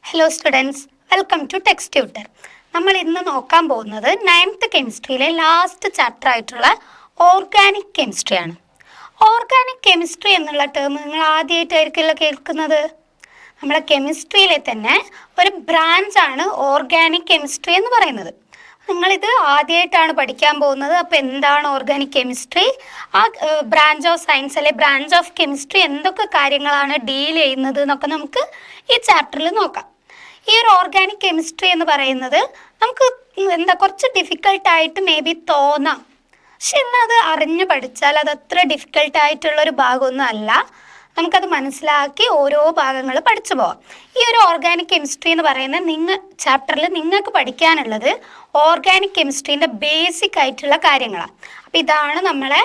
Hello students, welcome to text tutor. നമ്മൾ ഇന്ന് നോക്കാൻ പോകുന്നത് 9th കെമിസ്ട്രിയിലെ ലാസ്റ്റ് ചാപ്റ്റർ ആയിട്ടുള്ള ഓർഗാനിക് കെമിസ്ട്രിയാണ്. ഓർഗാനിക് കെമിസ്ട്രി എന്നുള്ള ടേം നിങ്ങൾ ആദ്യമായിട്ടായിരിക്കില്ല കേൾക്കുന്നത്. നമ്മളെ കെമിസ്ട്രിയിലെ തന്നെ ഒരു ബ്രാഞ്ചാണ് ഓർഗാനിക് കെമിസ്ട്രി എന്ന് പറയുന്നത്. നിങ്ങളിത് ആദ്യമായിട്ടാണ് പഠിക്കാൻ പോകുന്നത്. അപ്പോൾ എന്താണ് ഓർഗാനിക് കെമിസ്ട്രി, ആ ബ്രാഞ്ച് ഓഫ് സയൻസ് അല്ലെ ബ്രാഞ്ച് ഓഫ് കെമിസ്ട്രി എന്തൊക്കെ കാര്യങ്ങളാണ് ഡീൽ ചെയ്യുന്നത് എന്നൊക്കെ നമുക്ക് ഈ ചാപ്റ്ററിൽ നോക്കാം. ഈ ഒരു ഓർഗാനിക് കെമിസ്ട്രി എന്ന് പറയുന്നത് നമുക്ക് കുറച്ച് ഡിഫിക്കൽട്ടായിട്ട് മേ ബി തോന്നാം, പക്ഷെ എന്നാൽ അത് അറിഞ്ഞു പഠിച്ചാൽ അത് അത്ര ഡിഫിക്കൽട്ടായിട്ടുള്ളൊരു ഭാഗമൊന്നും അല്ല. നമുക്കത് മനസ്സിലാക്കി ഓരോ ഭാഗങ്ങൾ പഠിച്ചു പോവാം. ഈ ഒരു ഓർഗാനിക് കെമിസ്ട്രി എന്ന് പറയുന്ന ചാപ്റ്ററിൽ നിങ്ങൾക്ക് പഠിക്കാനുള്ളത് ഓർഗാനിക് കെമിസ്ട്രീൻ്റെ ബേസിക് ആയിട്ടുള്ള കാര്യങ്ങളാണ്. അപ്പോൾ ഇതാണ് നമ്മളെ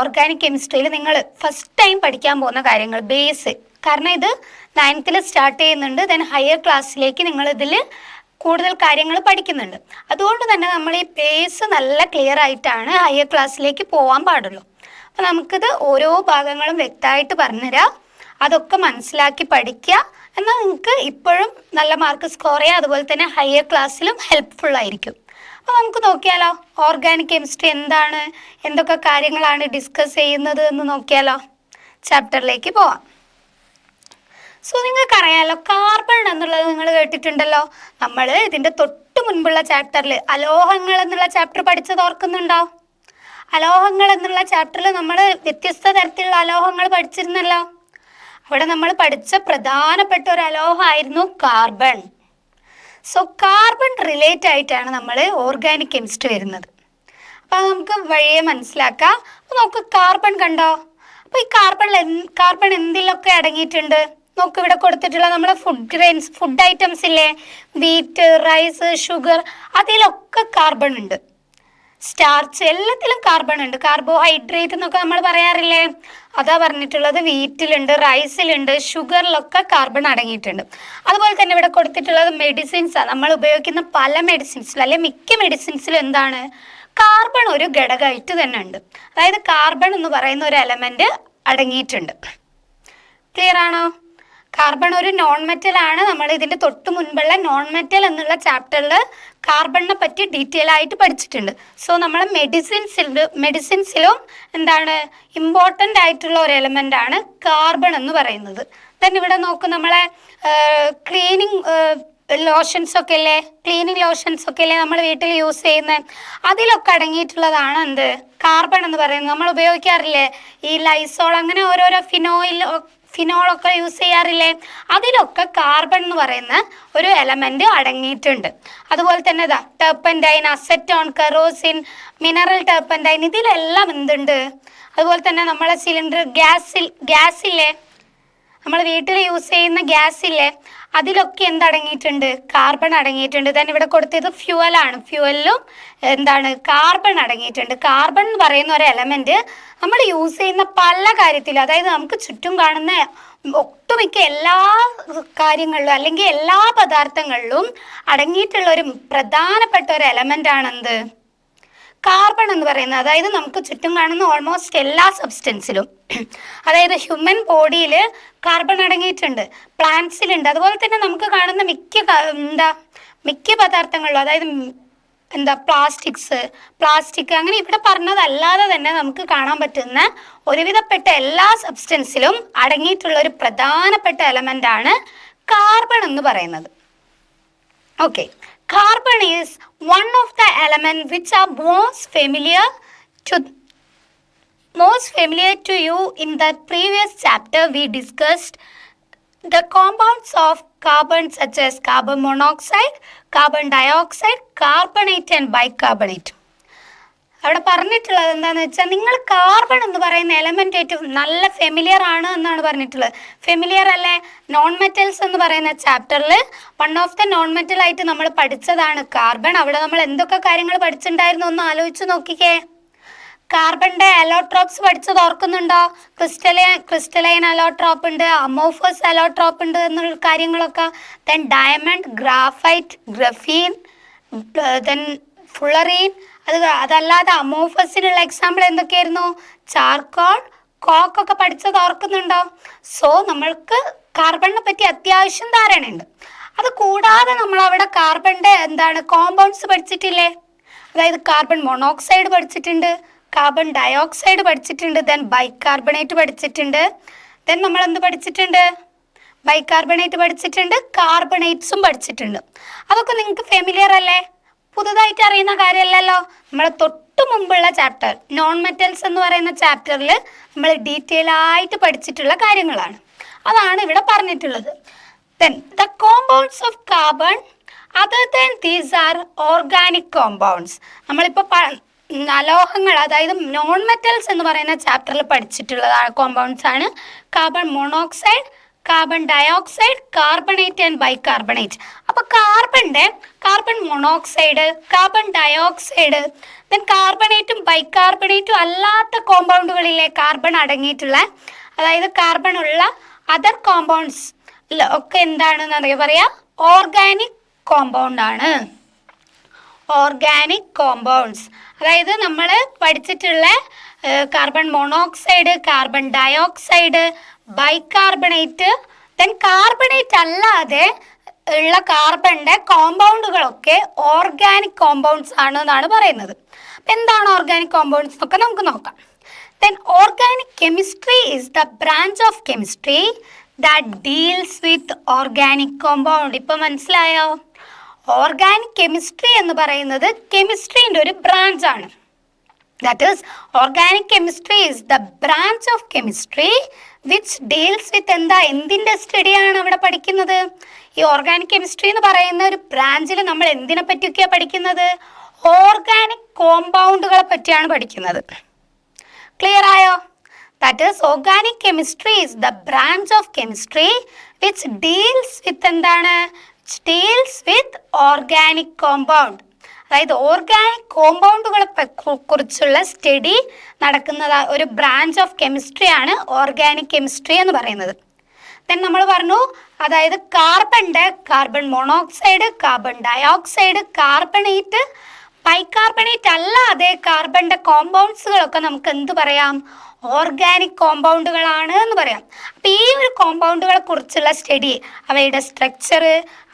ഓർഗാനിക് കെമിസ്ട്രിയിൽ നിങ്ങൾ ഫസ്റ്റ് ടൈം പഠിക്കാൻ പോകുന്ന കാര്യങ്ങൾ, ബേസ്. കാരണം ഇത് 9th സ്റ്റാർട്ട് ചെയ്യുന്നുണ്ട്, ദെൻ ഹയർ ക്ലാസ്സിലേക്ക് നിങ്ങളിതിൽ കൂടുതൽ കാര്യങ്ങൾ പഠിക്കുന്നുണ്ട്. അതുകൊണ്ട് തന്നെ നമ്മൾ ഈ ബേസ് നല്ല ക്ലിയർ ആയിട്ടാണ് ഹയർ ക്ലാസ്സിലേക്ക് പോകാൻ പാടുള്ളൂ. അപ്പോൾ നമുക്കിത് ഓരോ ഭാഗങ്ങളും വ്യക്തമായിട്ട് പറഞ്ഞുതരാം. അതൊക്കെ മനസ്സിലാക്കി പഠിക്കുക, എന്നാൽ നിങ്ങൾക്ക് ഇപ്പോഴും നല്ല മാർക്ക് സ്കോർ ചെയ്യുക, അതുപോലെ തന്നെ ഹയർ ക്ലാസ്സിലും ഹെൽപ്ഫുൾ ആയിരിക്കും. അപ്പോൾ നമുക്ക് നോക്കിയാലോ ഓർഗാനിക് കെമിസ്ട്രി എന്താണ്, എന്തൊക്കെ കാര്യങ്ങളാണ് ഡിസ്കസ് ചെയ്യുന്നത് എന്ന് നോക്കിയാലോ. ചാപ്റ്ററിലേക്ക് പോവാം. സോ നിങ്ങൾക്കറിയാമല്ലോ, കാർബൺ എന്നുള്ളത് നിങ്ങൾ കേട്ടിട്ടുണ്ടല്ലോ. നമ്മൾ ഇതിൻ്റെ തൊട്ട് മുൻപുള്ള ചാപ്റ്ററിൽ അലോഹങ്ങൾ എന്നുള്ള ചാപ്റ്റർ പഠിച്ചത് ഓർക്കുന്നുണ്ടോ? അലോഹങ്ങൾ എന്നുള്ള ചാപ്റ്ററിൽ നമ്മൾ വ്യത്യസ്ത തരത്തിലുള്ള അലോഹങ്ങൾ പഠിച്ചിരുന്നല്ലോ. അവിടെ നമ്മൾ പഠിച്ച പ്രധാനപ്പെട്ട ഒരു അലോഹമായിരുന്നു കാർബൺ. സോ കാർബൺ റിലേറ്റ് ആയിട്ടാണ് നമ്മൾ ഓർഗാനിക് കെമിസ്ട്രി വരുന്നത്. അപ്പോൾ നമുക്ക് വഴിയെ മനസ്സിലാക്കാം. അപ്പോൾ നമുക്ക് കാർബൺ കണ്ടോ. അപ്പോൾ ഈ കാർബൺ എന്തിലൊക്കെ അടങ്ങിയിട്ടുണ്ട് നോക്ക്. ഇവിടെ കൊടുത്തിട്ടുള്ള നമ്മുടെ ഫുഡ് ഐറ്റംസ് ഇല്ലേ, വീറ്റ്, റൈസ്, ഷുഗർ, അതിലൊക്കെ കാർബൺ ഉണ്ട്. സ്റ്റാർച്ച്, എല്ലാത്തിലും കാർബൺ ഉണ്ട്. കാർബോഹൈഡ്രേറ്റ് എന്നൊക്കെ നമ്മൾ പറയാറില്ലേ, അതാ പറഞ്ഞിട്ടുള്ളത്. വീറ്റിലുണ്ട്, റൈസിലുണ്ട്, ഷുഗറിലൊക്കെ കാർബൺ അടങ്ങിയിട്ടുണ്ട്. അതുപോലെ തന്നെ ഇവിടെ കൊടുത്തിട്ടുള്ളത് മെഡിസിൻസാണ്. നമ്മൾ ഉപയോഗിക്കുന്ന പല മെഡിസിൻസിലും അല്ലെ മിക്ക മെഡിസിൻസിലും എന്താണ്, കാർബൺ ഒരു ഘടകമായിട്ട് തന്നെ ഉണ്ട്. അതായത് കാർബൺ എന്ന് പറയുന്ന ഒരു എലമെന്റ് അടങ്ങിയിട്ടുണ്ട്. ക്ലിയർ ആണോ? കാർബൺ ഒരു നോൺ മെറ്റൽ ആണ്. നമ്മൾ ഇതിൻ്റെ തൊട്ട് മുൻപുള്ള നോൺ മെറ്റൽ എന്നുള്ള ചാപ്റ്ററിൽ കാർബണിനെ പറ്റി ഡീറ്റെയിൽ ആയിട്ട് പഠിച്ചിട്ടുണ്ട്. സോ നമ്മൾ മെഡിസിൻസിലും എന്താണ് ഇമ്പോർട്ടൻ്റ് ആയിട്ടുള്ള ഒരു എലമെൻ്റ് ആണ് കാർബൺ എന്ന് പറയുന്നത്. ദെൻ ഇവിടെ നോക്കും, നമ്മളെ ക്ലീനിങ് ലോഷൻസ് ഒക്കെ അല്ലേ നമ്മൾ വീട്ടിൽ യൂസ് ചെയ്യുന്നത്, അതിലൊക്കെ അടങ്ങിയിട്ടുള്ളതാണ് എന്ത്, കാർബൺ എന്ന് പറയുന്നത്. നമ്മൾ ഉപയോഗിക്കാറില്ലേ ഈ ലൈസോൾ, അങ്ങനെ ഓരോരോ ഫിനോളൊക്കെ യൂസ് ചെയ്യാറില്ലേ, അതിലൊക്കെ കാർബൺ എന്ന് പറയുന്ന ഒരു എലമെന്റ് അടങ്ങിയിട്ടുണ്ട്. അതുപോലെ തന്നെ turpentine, acetone, kerosene, mineral turpentine, ഇതിലെല്ലാം എന്തുണ്ട്. അതുപോലെ തന്നെ നമ്മളെ സിലിണ്ടർ ഗ്യാസില്ലേ, നമ്മൾ വീട്ടിൽ യൂസ് ചെയ്യുന്ന ഗ്യാസില്ലേ, അതിലൊക്കെ എന്തടങ്ങിയിട്ടുണ്ട്, കാർബൺ അടങ്ങിയിട്ടുണ്ട്. തന്നെ ഇവിടെ കൊടുത്തത് ഫ്യൂവലാണ്. ഫ്യൂവലിലും എന്താണ്, കാർബൺ അടങ്ങിയിട്ടുണ്ട്. കാർബൺ എന്ന് പറയുന്ന ഒരു എലമെന്റ് നമ്മൾ യൂസ് ചെയ്യുന്ന പല കാര്യത്തിലും, അതായത് നമുക്ക് ചുറ്റും കാണുന്ന ഒട്ടുമിക്ക എല്ലാ കാര്യങ്ങളിലും അല്ലെങ്കിൽ എല്ലാ പദാർത്ഥങ്ങളിലും അടങ്ങിയിട്ടുള്ള ഒരു പ്രധാനപ്പെട്ട ഒരു എലമെന്റ് ആണെന്ത്, കാർബൺ എന്ന് പറയുന്നത്. അതായത് നമുക്ക് ചുറ്റും കാണുന്ന ഓൾമോസ്റ്റ് എല്ലാ സബ്സ്റ്റൻസിലും, അതായത് ഹ്യൂമൻ ബോഡിയിൽ കാർബൺ അടങ്ങിയിട്ടുണ്ട്, പ്ലാന്റ്സിലുണ്ട്. അതുപോലെ തന്നെ നമുക്ക് കാണുന്ന മിക്ക പദാർത്ഥങ്ങളിലും, അതായത് പ്ലാസ്റ്റിക് അങ്ങനെ ഇവിടെ പറഞ്ഞതല്ലാതെ തന്നെ നമുക്ക് കാണാൻ പറ്റുന്ന ഒരുവിധപ്പെട്ട എല്ലാ സബ്സ്റ്റൻസിലും അടങ്ങിയിട്ടുള്ള ഒരു പ്രധാനപ്പെട്ട എലമെന്റ് ആണ് കാർബൺ എന്ന് പറയുന്നത്. Okay, carbon is one of the elements which are most familiar to you. In the previous chapter we discussed the compounds of carbon such as carbon monoxide, carbon dioxide, carbonate and bicarbonate. അവിടെ പറഞ്ഞിട്ടുള്ളത് എന്താണെന്ന് വെച്ചാൽ, നിങ്ങൾ carbon എന്ന് പറയുന്ന element ഏറ്റവും നല്ല familiar ആണ് എന്നാണ് പറഞ്ഞിട്ടുള്ളത്. ഫെമിലിയർ അല്ലേ? നോൺ മെറ്റൽസ് എന്ന് പറയുന്ന ചാപ്റ്ററിൽ one of the non metal ആയിട്ട് നമ്മൾ പഠിച്ചതാണ് കാർബൺ. അവിടെ നമ്മൾ എന്തൊക്കെ കാര്യങ്ങൾ പഠിച്ചിട്ടുണ്ടായിരുന്നു ഒന്ന് ആലോചിച്ച് നോക്കിക്കേ. കാർബണിൻ്റെ അലോട്രോപ്സ് പഠിച്ചത് ഓർക്കുന്നുണ്ടോ? ക്രിസ്റ്റലൈൻ അലോട്രോപ്പ് ഉണ്ട്, അമോഫസ് അലോട്രോപ്പ് ഉണ്ട് എന്നുള്ള കാര്യങ്ങളൊക്കെ. Then diamond, graphite, graphene, then fullerene. അതല്ലാതെ അമോഫസിനുള്ള എക്സാമ്പിൾ എന്തൊക്കെയായിരുന്നു? ചാർക്കോൾ, കോക്കൊക്കെ പഠിച്ചത് ഓർക്കുന്നുണ്ടോ? സോ നമ്മൾക്ക് കാർബണിനെ പറ്റി അത്യാവശ്യം ധാരണയുണ്ട്. അത് കൂടാതെ നമ്മൾ അവിടെ കാർബണിൻ്റെ കോമ്പൗണ്ട്സ് പഠിച്ചിട്ടില്ലേ? അതായത് കാർബൺ മോണോക്സൈഡ് പഠിച്ചിട്ടുണ്ട്, കാർബൺ ഡയോക്സൈഡ് പഠിച്ചിട്ടുണ്ട്, ദെൻ ബൈകാർബണേറ്റ് പഠിച്ചിട്ടുണ്ട്, ദെൻ നമ്മൾ എന്ത് പഠിച്ചിട്ടുണ്ട്? ബൈകാർബണേറ്റ് പഠിച്ചിട്ടുണ്ട്, കാർബണേറ്റ്സും പഠിച്ചിട്ടുണ്ട്. അതൊക്കെ നിങ്ങൾക്ക് ഫെമിലിയർ അല്ലേ? പുതുതായിട്ട് അറിയുന്ന കാര്യമല്ലല്ലോ. നമ്മൾ തൊട്ട് മുമ്പുള്ള ചാപ്റ്റർ നോൺ മെറ്റൽസ് എന്ന് പറയുന്ന ചാപ്റ്ററിൽ നമ്മൾ ഡീറ്റെയിൽ ആയിട്ട് പഠിച്ചിട്ടുള്ള കാര്യങ്ങളാണ്. അതാണ് ഇവിടെ പറഞ്ഞിട്ടുള്ളത്. Then the compounds of carbon other than these are organic compounds. നമ്മളിപ്പോൾ അലോഹങ്ങൾ, അതായത് നോൺ മെറ്റൽസ് എന്ന് പറയുന്ന ചാപ്റ്ററിൽ പഠിച്ചിട്ടുള്ള കോമ്പൗണ്ട്സ് ആണ് carbon monoxide, carbon dioxide, carbonate and bicarbonate. അപ്പോൾ carbon monoxide, carbon dioxide, then കാർബണേറ്റും ബൈകാർബണേറ്റും അല്ലാത്ത കോമ്പൗണ്ടുകളിലെ കാർബൺ അടങ്ങിയിട്ടുള്ള, അതായത് കാർബൺ ഉള്ള അതർ കോമ്പൗണ്ട്സ് ഒക്കെ എന്താണെന്ന് പറയാ? ഓർഗാനിക് കോമ്പൗണ്ട് ആണ്. ഓർഗാനിക് കോമ്പൗണ്ട്സ് അതായത് നമ്മൾ പഠിച്ചിട്ടുള്ള carbon monoxide, carbon dioxide, bicarbonate, then carbonate അല്ലാതെ ഉള്ള കാർബണിൻ്റെ കോമ്പൗണ്ടുകളൊക്കെ ഓർഗാനിക് കോമ്പൗണ്ട്സ് ആണ് എന്നാണ് പറയുന്നത്. അപ്പം എന്താണ് ഓർഗാനിക് കോമ്പൗണ്ട്സ് എന്നൊക്കെ നമുക്ക് നോക്കാം. Then organic chemistry is the branch of chemistry that deals with organic compound. ഇപ്പം മനസ്സിലായോ? ഓർഗാനിക് കെമിസ്ട്രി എന്ന് പറയുന്നത് കെമിസ്ട്രീൻ്റെ ഒരു ബ്രാഞ്ചാണ്. That is organic chemistry is the branch of chemistry which deals with എന്തിൻ്റെ സ്റ്റഡിയാണ് അവിടെ പഠിക്കുന്നത്? ഈ ഓർഗാനിക് കെമിസ്ട്രി എന്ന് പറയുന്ന ഒരു ബ്രാഞ്ചിൽ നമ്മൾ എന്തിനെ പറ്റിയൊക്കെയാണ് പഠിക്കുന്നത്? ഓർഗാനിക് കോമ്പൗണ്ടുകളെ പറ്റിയാണ് പഠിക്കുന്നത്. ക്ലിയർ ആയോ? That is organic chemistry is the branch of chemistry which deals with organic compound. അതായത് ഓർഗാനിക് കോമ്പൗണ്ടുകളെ കുറിച്ചുള്ള സ്റ്റഡി നടക്കുന്ന ഒരു ബ്രാഞ്ച് ഓഫ് കെമിസ്ട്രിയാണ് ഓർഗാനിക് കെമിസ്ട്രി എന്ന് പറയുന്നത്. ദെൻ നമ്മൾ പറഞ്ഞു, അതായത് carbon monoxide, carbon dioxide, carbonate, bicarbonate അല്ലാതെ കാർബണിൻ്റെ കോമ്പൗണ്ട്സുകളൊക്കെ നമുക്ക് എന്ത് പറയാം? ഓർഗാനിക് കോമ്പൗണ്ടുകളാണ് എന്ന് പറയാം. അപ്പോൾ ഈ ഒരു കോമ്പൗണ്ടുകളെ കുറിച്ചുള്ള സ്റ്റഡി, അവയുടെ സ്ട്രക്ചർ,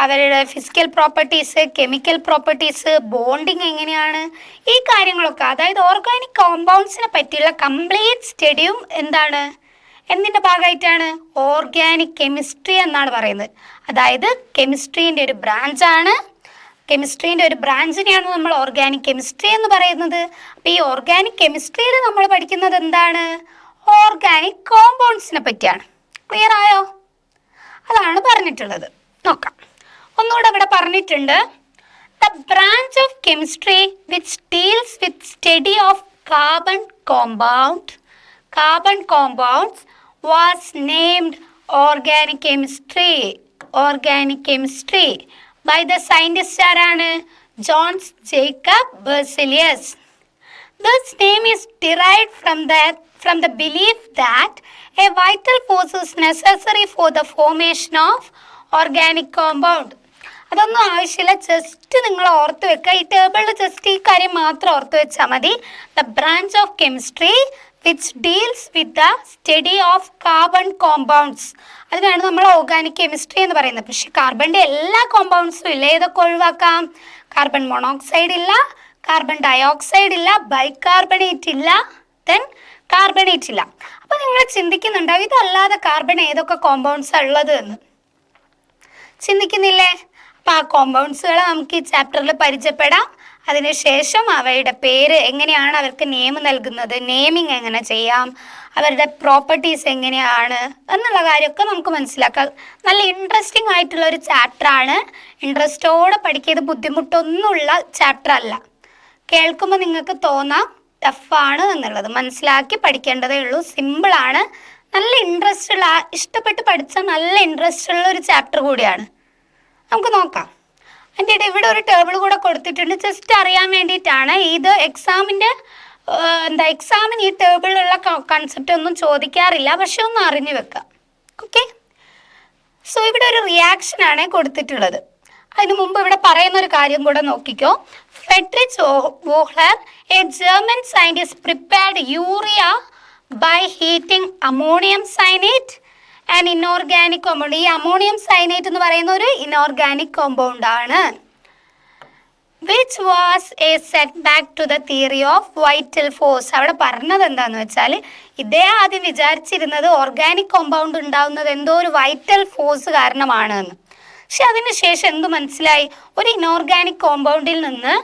അവരുടെ physical properties, chemical properties, bonding എങ്ങനെയാണ്, ഈ കാര്യങ്ങളൊക്കെ, അതായത് ഓർഗാനിക് കോമ്പൗണ്ട്സിനെ പറ്റിയുള്ള കംപ്ലീറ്റ് സ്റ്റഡിയും എന്തിൻ്റെ ഭാഗമായിട്ടാണ്? ഓർഗാനിക് കെമിസ്ട്രി എന്നാണ് പറയുന്നത്. അതായത് കെമിസ്ട്രീൻ്റെ ഒരു ബ്രാഞ്ചാണ്. കെമിസ്ട്രീൻ്റെ ഒരു ബ്രാഞ്ചിനെയാണ് നമ്മൾ ഓർഗാനിക് കെമിസ്ട്രി എന്ന് പറയുന്നത്. അപ്പോൾ ഈ ഓർഗാനിക് കെമിസ്ട്രിയിൽ നമ്മൾ പഠിക്കുന്നത് എന്താണ്? ഓർഗാനിക് കോമ്പൗണ്ട്സിനെ പറ്റിയാണ്. ക്ലിയർ ആയോ? അതാണ് പറഞ്ഞിട്ടുള്ളത്. നോക്കാം, ഒന്നുകൂടെ ഇവിടെ പറഞ്ഞിട്ടുണ്ട്. The branch of chemistry which deals with study of carbon compounds was named organic chemistry by the scientist ആരാണ്? Jons Jacob Berzelius. This name is derived from the belief that a vital force is necessary for the formation of organic compound. അതൊന്നും ആവശ്യമില്ല, just നിങ്ങൾ ഓർത്ത് വെക്കുക. ഈ ടേബിളിൽ just ഈ കാര്യം മാത്രം ഓർത്ത് വെച്ചാൽ മതി. The branch of chemistry which deals with the study of carbon compounds. അതിനാണ് നമ്മൾ ഓർഗാനിക് കെമിസ്ട്രി എന്ന് പറയുന്നത്. പക്ഷേ കാർബണിൻ്റെ എല്ലാ കോമ്പൗണ്ട്സും ഇല്ല. ഏതൊക്കെ ഒഴിവാക്കാം? കാർബൺ മോണോക്സൈഡ് ഇല്ല, കാർബൺ ഡയോക്സൈഡ് ഇല്ല, ബൈകാർബണേറ്റ് ഇല്ല, ദെൻ കാർബണേറ്റ് ഇല്ല. അപ്പോൾ നിങ്ങൾ ചിന്തിക്കുന്നുണ്ടാവും, ഇതല്ലാതെ കാർബൺ ഏതൊക്കെ കോമ്പൗണ്ട്സാണ് ഉള്ളത് എന്ന് ചിന്തിക്കുന്നില്ലേ? അപ്പോൾ ആ കോമ്പൗണ്ട്സുകളെ നമുക്ക് ഈ ചാപ്റ്ററിൽ പരിചയപ്പെടാം. അതിനുശേഷം അവയുടെ പേര് എങ്ങനെയാണ് അവർക്ക് നെയിം നൽകുന്നത്, നെയിമിങ് എങ്ങനെ ചെയ്യാം, അവരുടെ പ്രോപ്പർട്ടീസ് എങ്ങനെയാണ് എന്നുള്ള കാര്യമൊക്കെ നമുക്ക് മനസ്സിലാക്കാം. നല്ല ഇൻട്രസ്റ്റിംഗ് ആയിട്ടുള്ള ഒരു ചാപ്റ്ററാണ്. ഇൻട്രസ്റ്റോടെ പഠിക്കിയത് ബുദ്ധിമുട്ടൊന്നുമുള്ള ചാപ്റ്റർ അല്ല. കേൾക്കുമ്പോൾ നിങ്ങൾക്ക് തോന്നാം ടഫാണ് എന്നുള്ളത്. മനസ്സിലാക്കി പഠിക്കേണ്ടതേ ഉള്ളൂ. സിമ്പിളാണ്. നല്ല ഇൻട്രസ്റ്റ് ഉള്ള, ഇഷ്ടപ്പെട്ട് പഠിച്ചാൽ നല്ല ഇൻട്രസ്റ്റ് ഉള്ള ഒരു ചാപ്റ്റർ കൂടിയാണ്. നമുക്ക് നോക്കാം. അതിൻ്റെ ഇടയിൽ ഇവിടെ ഒരു ടേബിൾ കൂടെ കൊടുത്തിട്ടുണ്ട്, ജസ്റ്റ് അറിയാൻ വേണ്ടിയിട്ടാണ്. ഇത് എക്സാമിന് ഈ ടേബിളിലുള്ള കൺസെപ്റ്റ് ഒന്നും ചോദിക്കാറില്ല, പക്ഷെ ഒന്ന് അറിഞ്ഞു വെക്കാം. ഓക്കെ, സോ ഇവിടെ ഒരു റിയാക്ഷനാണ് കൊടുത്തിട്ടുള്ളത്. അതിനു മുമ്പ് ഇവിടെ പറയുന്ന ഒരു കാര്യം കൂടെ നോക്കിക്കോ. Friedrich Wohler, a German scientist, prepared urea by heating ammonium cyanide an inorganic compound. ഈ അമോണിയം സയനൈറ്റ് എന്ന് പറയുന്ന ഒരു ഇനോർഗാനിക് കോമ്പൗണ്ട് ആണ്. Which was a set back to the theory of vital force. അവിടെ പറഞ്ഞത് എന്താണെന്ന് വെച്ചാൽ ഇദ്ദേഹം ആദ്യം വിചാരിച്ചിരുന്നത് ഓർഗാനിക് കോമ്പൗണ്ട് ഉണ്ടാവുന്നത് എന്തോ ഒരു വൈറ്റൽ ഫോഴ്സ് കാരണമാണ് എന്ന്. പക്ഷെ അതിനുശേഷം എന്ത് മനസ്സിലായി? ഒരു ഇനോർഗാനിക് കോമ്പൗണ്ടിൽ നിന്ന്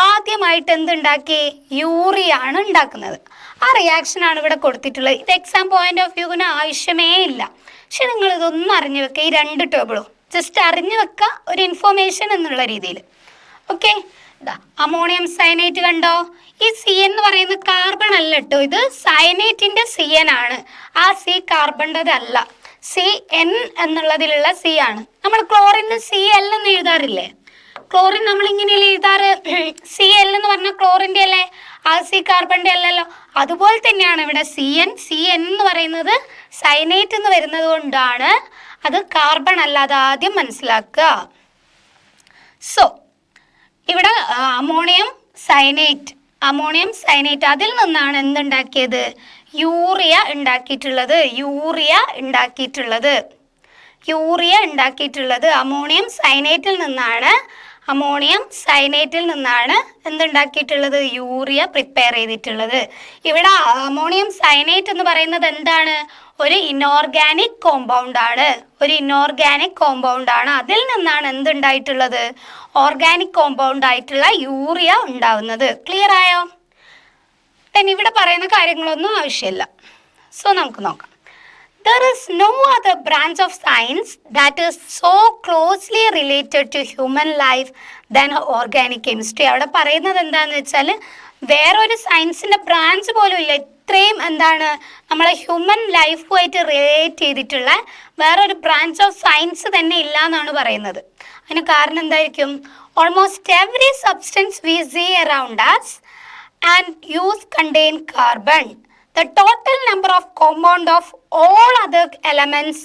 ആദ്യമായിട്ട് എന്തുണ്ടാക്കി? യൂറിയ ആണ് ഉണ്ടാക്കുന്നത്. ആ റിയാക്ഷനാണ് ഇവിടെ കൊടുത്തിട്ടുള്ളത്. ഇത് എക്സാം പോയിന്റ് ഓഫ് വ്യൂവിന് ആവശ്യമേ ഇല്ല. പക്ഷെ നിങ്ങൾ ഇതൊന്നും അറിഞ്ഞു വെക്കുക. ഈ രണ്ട് ടേബിളും ജസ്റ്റ് അറിഞ്ഞു വെക്കുക, ഒരു ഇൻഫോർമേഷൻ എന്നുള്ള രീതിയിൽ. ഓക്കെ, അമോണിയം സയനൈറ്റ് കണ്ടോ? ഈ സി എന്ന് പറയുന്ന കാർബൺ അല്ല കേട്ടോ, ഇത് സയനൈറ്റിന്റെ സി എൻ ആണ്. ആ സി കാർബണിൻ്റെതല്ല, സി എൻ എന്നുള്ളതിലുള്ള സി ആണ്. നമ്മൾ ക്ലോറിന് സി എൽ എന്ന് എഴുതാറില്ലേ? ക്ലോറിൻ നമ്മൾ ഇങ്ങനെയല്ലേ എഴുതാറ്? സി എൽ എന്ന് പറഞ്ഞാൽ ക്ലോറിൻ്റെ അല്ലേ, ആ സി കാർബണിൻ്റെ അല്ലല്ലോ. അതുപോലെ തന്നെയാണ് ഇവിടെ സി എൻ എന്ന് പറയുന്നത് സയനൈറ്റ് എന്ന് വരുന്നത് കൊണ്ടാണ് അത് കാർബൺ അല്ലാതെ ആദ്യം മനസ്സിലാക്കുക. സോ ഇവിടെ അമോണിയം സയനൈറ്റ് അതിൽ നിന്നാണ് എന്തുണ്ടാക്കിയത്? യൂറിയ ഉണ്ടാക്കിയിട്ടുള്ളത് അമോണിയം സയനൈറ്റിൽ നിന്നാണ് എന്തുണ്ടാക്കിയിട്ടുള്ളത്? യൂറിയ പ്രിപ്പയർ ചെയ്തിട്ടുള്ളത്. ഇവിടെ അമോണിയം സയനൈറ്റ് എന്ന് പറയുന്നത് എന്താണ്? ഒരു ഇനോർഗാനിക് കോമ്പൗണ്ട് ആണ്. അതിൽ നിന്നാണ് എന്തുണ്ടായിട്ടുള്ളത്? ഓർഗാനിക് കോമ്പൗണ്ട് ആയിട്ടുള്ള യൂറിയ ഉണ്ടാവുന്നത്. ക്ലിയർ ആയോ? ഇവിടെ പറയുന്ന കാര്യങ്ങളൊന്നും ആവശ്യമില്ല. സോ നമുക്ക് നോക്കാം. There is no other branch of science that is so closely related to human life than organic chemistry. അവിടെ പറയുന്നത് എന്താണെന്ന് വെച്ചാൽ വേറൊരു സയൻസിൻ്റെ ബ്രാഞ്ച് പോലും ഇല്ല ഇത്രയും നമ്മളെ ഹ്യൂമൻ ലൈഫുമായിട്ട് റിലേറ്റ് ചെയ്തിട്ടുള്ള വേറൊരു ബ്രാഞ്ച് ഓഫ് സയൻസ് തന്നെ ഇല്ല എന്നാണ് പറയുന്നത്. അതിന് കാരണം എന്തായിരിക്കും? Almost every substance we see around us and use contain carbon. The total number of compound of all other elements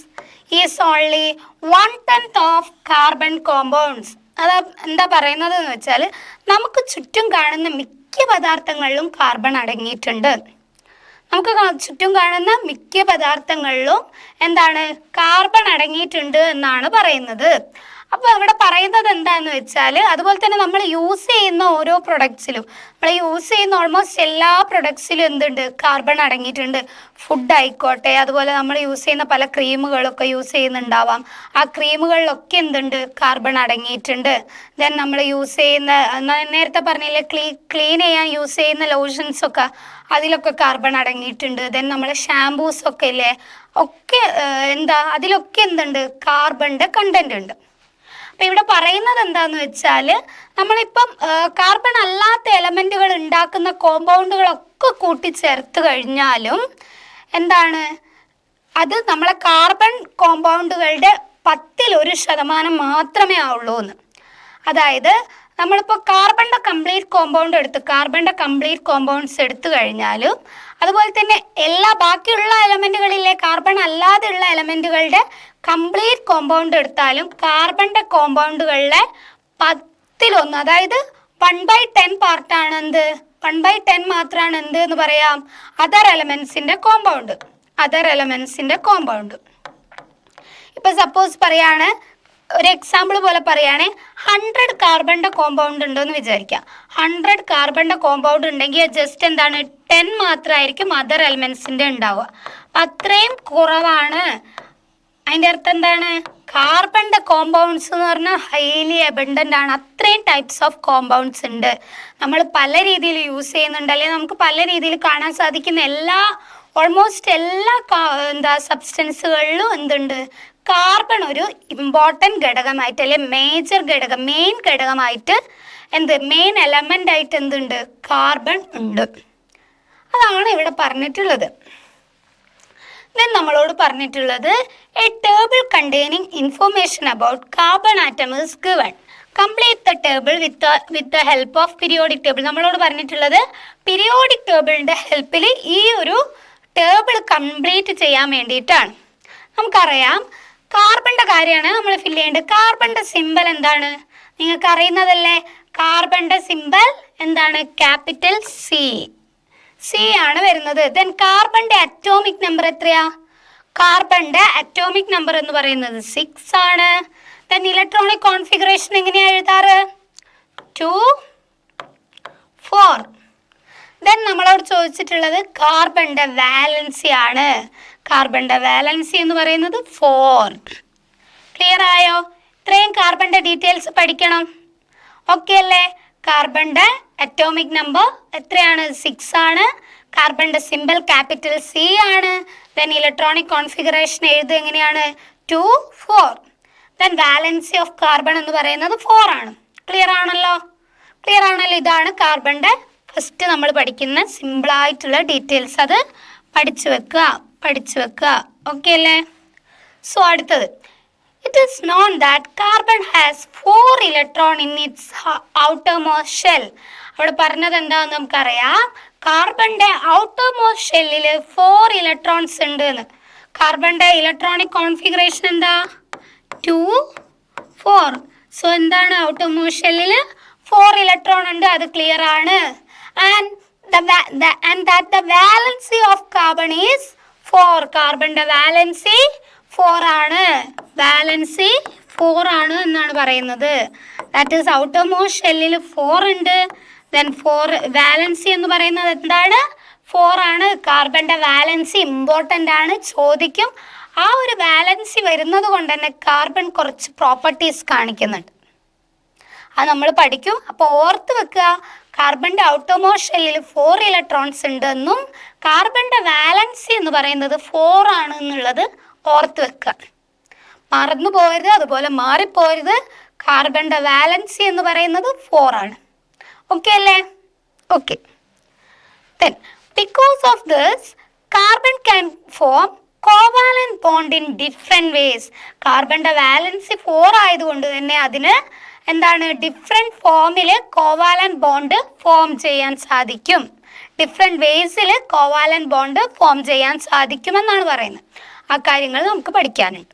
is only 1/10 of carbon compounds. അത് എന്താ പറയുന്നത് എന്ന് വെച്ചാൽ നമുക്ക് ചുറ്റും കാണുന്ന മിക്ക പദാർത്ഥങ്ങളിലും കാർബൺ അടങ്ങിയിട്ടുണ്ട്. കാർബൺ അടങ്ങിയിട്ടുണ്ട് എന്നാണ് പറയുന്നത്. അപ്പോൾ ഇവിടെ പറയുന്നത് എന്താണെന്ന് വെച്ചാൽ അതുപോലെ തന്നെ നമ്മൾ യൂസ് ചെയ്യുന്ന ഓരോ പ്രൊഡക്ട്സിലും ഓൾമോസ്റ്റ് എല്ലാ പ്രൊഡക്ട്സിലും എന്തുണ്ട്? കാർബൺ അടങ്ങിയിട്ടുണ്ട്. ഫുഡ് ആയിക്കോട്ടെ, അതുപോലെ നമ്മൾ യൂസ് ചെയ്യുന്ന പല ക്രീമുകളൊക്കെ യൂസ് ചെയ്യുന്നുണ്ടാവാം. ആ ക്രീമുകളിലൊക്കെ എന്തുണ്ട്? കാർബൺ അടങ്ങിയിട്ടുണ്ട്. ദെൻ നമ്മൾ യൂസ് ചെയ്യുന്ന നേരത്തെ പറഞ്ഞില്ലേ ക്ലീൻ ചെയ്യാൻ യൂസ് ചെയ്യുന്ന ലോഷൻസൊക്കെ അതിലൊക്കെ കാർബൺ അടങ്ങിയിട്ടുണ്ട്. ദെൻ നമ്മൾ ഷാംപൂസൊക്കെ ഇല്ലേ ഒക്കെ അതിലൊക്കെ എന്തുണ്ട്? കാർബണിൻ്റെ കണ്ടന്റ് ഉണ്ട്. അപ്പം ഇവിടെ പറയുന്നത് എന്താണെന്ന് വെച്ചാൽ നമ്മളിപ്പം കാർബൺ അല്ലാത്ത എലമെൻറ്റുകൾ ഉണ്ടാക്കുന്ന കോമ്പൗണ്ടുകളൊക്കെ കൂട്ടിച്ചേർത്ത് കഴിഞ്ഞാലും അത് നമ്മളെ കാർബൺ കോമ്പൗണ്ടുകളുടെ 1% മാത്രമേ ആവുള്ളൂ എന്ന്. അതായത് നമ്മളിപ്പോൾ കാർബണിൻ്റെ കംപ്ലീറ്റ് കോമ്പൗണ്ട്സ് എടുത്തു കഴിഞ്ഞാലും അതുപോലെ തന്നെ എല്ലാ ബാക്കിയുള്ള എലമെൻറ്റുകളിലെ കാർബൺ അല്ലാതെയുള്ള എലമെൻറ്റുകളുടെ കംപ്ലീറ്റ് കോമ്പൗണ്ട് എടുത്താലും കാർബണിൻ്റെ കോമ്പൗണ്ടുകളിലെ 10 അതായത് 1/10 പാർട്ടാണ് 1/10 മാത്രമാണ് എന്ന് പറയാം അതർ എലമെൻസിൻ്റെ കോമ്പൗണ്ട്. ഇപ്പോൾ സപ്പോസ് പറയാണ്, ഒരു എക്സാമ്പിൾ പോലെ പറയുകയാണെങ്കിൽ 100 കാർബണിൻ്റെ കോമ്പൗണ്ട് ഉണ്ടെന്ന് വിചാരിക്കാം. 100 കാർബണിൻ്റെ കോമ്പൗണ്ട് ഉണ്ടെങ്കിൽ ജസ്റ്റ് 10 മാത്രമായിരിക്കും അതർ എലമെൻസിൻ്റെ ഉണ്ടാവുക. അത്രയും കുറവാണ്. അതിൻ്റെ അർത്ഥം എന്താണ്? കാർബണിൻ്റെ കോമ്പൗണ്ട്സ് എന്ന് പറഞ്ഞാൽ ഹൈലി അബണ്ടൻ്റ് ആണ്. അത്രയും ടൈപ്സ് ഓഫ് കോമ്പൗണ്ട്സ് ഉണ്ട്. നമ്മൾ പല രീതിയിൽ യൂസ് ചെയ്യുന്നുണ്ട്, അല്ലെങ്കിൽ നമുക്ക് പല രീതിയിൽ കാണാൻ സാധിക്കുന്ന ഓൾമോസ്റ്റ് എല്ലാ സബ്സ്റ്റൻസുകളിലും എന്തുണ്ട്? കാർബൺ ഒരു ഇമ്പോർട്ടൻറ്റ് ഘടകമായിട്ട്, അല്ലെങ്കിൽ മെയിൻ ഘടകമായിട്ട് മെയിൻ എലമെൻ്റ് ആയിട്ട് എന്തുണ്ട്? കാർബൺ ഉണ്ട്. അതാണ് ഇവിടെ പറഞ്ഞിട്ടുള്ളത്. ദെൻ നമ്മളോട് പറഞ്ഞിട്ടുള്ളത് A table containing information about carbon atom is given. Complete the table with the help of periodic table. നമ്മളോട് പറഞ്ഞിട്ടുള്ളത് പീരിയോഡിക് ടേബിളിൻ്റെ ഹെൽപ്പിൽ ഈ ഒരു ടേബിൾ കംപ്ലീറ്റ് ചെയ്യാൻ വേണ്ടിയിട്ടാണ്. നമുക്കറിയാം കാർബണിൻ്റെ കാര്യമാണ് നമ്മൾ ഫില്ല് ചെയ്യേണ്ടത്. കാർബണിൻ്റെ സിമ്പൽ എന്താണ്? നിങ്ങൾക്ക് അറിയുന്നതല്ലേ. കാർബണിൻ്റെ സിമ്പൽ ക്യാപിറ്റൽ സി ആണ് വരുന്നത്. ദെൻ കാർബണിൻ്റെ അറ്റോമിക് നമ്പർ എത്രയാ? കാർബണിന്റെ അറ്റോമിക് നമ്പർ എന്ന് പറയുന്നത് 6 ആണ്. ദെൻ ഇലക്ട്രോണിക് കോൺഫിഗറേഷൻ എങ്ങനെയാണ് എഴുതാറ്? 2 4. ദെൻ നമ്മളോട് ചോദിച്ചിട്ടുള്ളത് കാർബണിന്റെ വാലൻസി ആണ്. കാർബണിന്റെ വാലൻസി എന്ന് പറയുന്നത് 4. ക്ലിയർ ആയോ? ഇത്രയും കാർബണിന്റെ ഡീറ്റെയിൽസ് പഠിക്കണം. ഓക്കെ അല്ലേ? കാർബണിന്റെ അറ്റോമിക് നമ്പർ എത്രയാണ്? 6 ആണ്. കാർബണിന്റെ സിമ്പിൾ ക്യാപിറ്റൽ C ആണ്. ദെൻ ഇലക്ട്രോണിക് കോൺഫിഗറേഷൻ എഴുതുക എങ്ങനെയാണ്? 2 4. ദെൻ വാലൻസി ഓഫ് കാർബൺ എന്ന് പറയുന്നത് 4 ആണ്. ക്ലിയർ ആണല്ലോ? ക്ലിയർ ആണല്ലോ? ഇതാണ് കാർബണിന്റെ ഫസ്റ്റ് നമ്മൾ പഠിക്കുന്ന സിമ്പിളായിട്ടുള്ള ഡീറ്റെയിൽസ്. അത് പഠിച്ചു വെക്കുക. ഓക്കെ അല്ലേ? സോ അടുത്തത്, it is known that carbon has 4 electron in its outermost shell. അവിടെ പറഞ്ഞത് എന്താണെന്ന് നമുക്കറിയാം. കാർബണിന്റെ ഔട്ടർമോസ്റ്റ് ഷെല്ലിൽ 4 ഇലക്ട്രോൺസ് ഉണ്ട് എന്ന്. കാർബണിന്റെ ഇലക്ട്രോണിക് കോൺഫിഗറേഷൻ എന്താ? 2 4. സോ എന്താണ്? ഔട്ടർമോസ്റ്റ് ഷെല്ലിൽ 4 ഇലക്ട്രോൺ ഉണ്ട്. അത് ക്ലിയർ ആണ്. and that the valency of carbon is 4. കാർബണിന്റെ valency 4 ആണ്. വാലൻസി 4 ആണ് എന്നാണ് പറയുന്നത്. ദാറ്റ് ഈസ് ഔട്ടർമോസ്റ്റ് ഷെല്ലിൽ 4 ഉണ്ട്. ദെൻ 4 വാലൻസി എന്ന് പറയുന്നത് എന്താണ്? 4 ആണ്. കാർബണിന്റെ വാലൻസി ഇമ്പോർട്ടൻ്റ് ആണ്, ചോദിക്കും. ആ ഒരു വാലൻസി വരുന്നത് കൊണ്ട് തന്നെ കാർബൺ കുറച്ച് പ്രോപ്പർട്ടീസ് കാണിക്കുന്നുണ്ട്. അത് നമ്മൾ പഠിക്കും. അപ്പോൾ ഓർത്ത് വെക്കുക, കാർബണിന്റെ ഔട്ടർമോസ്റ്റ് ഷെല്ലിൽ 4 ഇലക്ട്രോൺസ് ഉണ്ടെന്നും കാർബണിന്റെ വാലൻസി എന്ന് പറയുന്നത് 4 ആണ് എന്നുള്ളത് ഓർത്ത് വെക്കുക. മറന്നു പോകരുത്, അതുപോലെ മാറിപ്പോകരുത്. കാർബണിന്റെ വാലൻസി എന്ന് പറയുന്നത് 4 ആണ്. ഓക്കെ അല്ലേ? Okay. Then because of this carbon can form covalent bond in different ways. കാർബണിന്റെ വാലൻസി 4 ആയതുകൊണ്ട് തന്നെ അതിന് എന്താണ്? ഡിഫറെൻറ്റ് ഫോമിൽ കോവാലന്റ് ബോണ്ട് ഫോം ചെയ്യാൻ സാധിക്കും. ഡിഫറെൻറ്റ് വേസിൽ കോവാലന്റ് ബോണ്ട് ഫോം ചെയ്യാൻ സാധിക്കുമെന്നാണ് പറയുന്നത്. ആ കാര്യങ്ങൾ നമുക്ക് പഠിക്കാനുണ്ട്.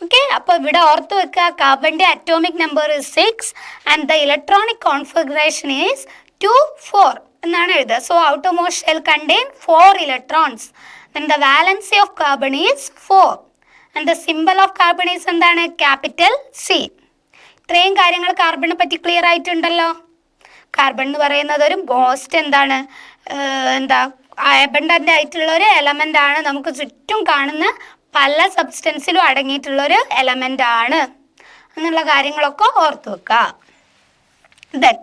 ഓക്കെ, അപ്പോൾ ഇവിടെ ഓർത്ത് വെക്കുക, കാർബണിൻ്റെ atomic number 6 and the electronic configuration is 2 4 എന്നാണ് എഴുതുക. So outermost shell contain 4 electrons. Then the valency of carbon is 4 and the symbol of carbon is എന്താണ്? Capital C. ഇത്രയും കാര്യങ്ങൾ കാർബണിനെ പറ്റി ക്ലിയർ ആയിട്ടുണ്ടല്ലോ. കാർബൺ എന്ന് പറയുന്നത് ഒരു മോസ്റ്റ് എന്താണ് അബണ്ടൻ്റ് ആയിട്ടുള്ള ഒരു എലമെൻ്റ് ആണ്. നമുക്ക് ചുറ്റും കാണുന്ന പല സബ്സ്റ്റൻസിലും അടങ്ങിയിട്ടുള്ളൊരു എലമെൻ്റ് ആണ് എന്നുള്ള കാര്യങ്ങളൊക്കെ ഓർത്ത് വെക്കുക. ദെൻ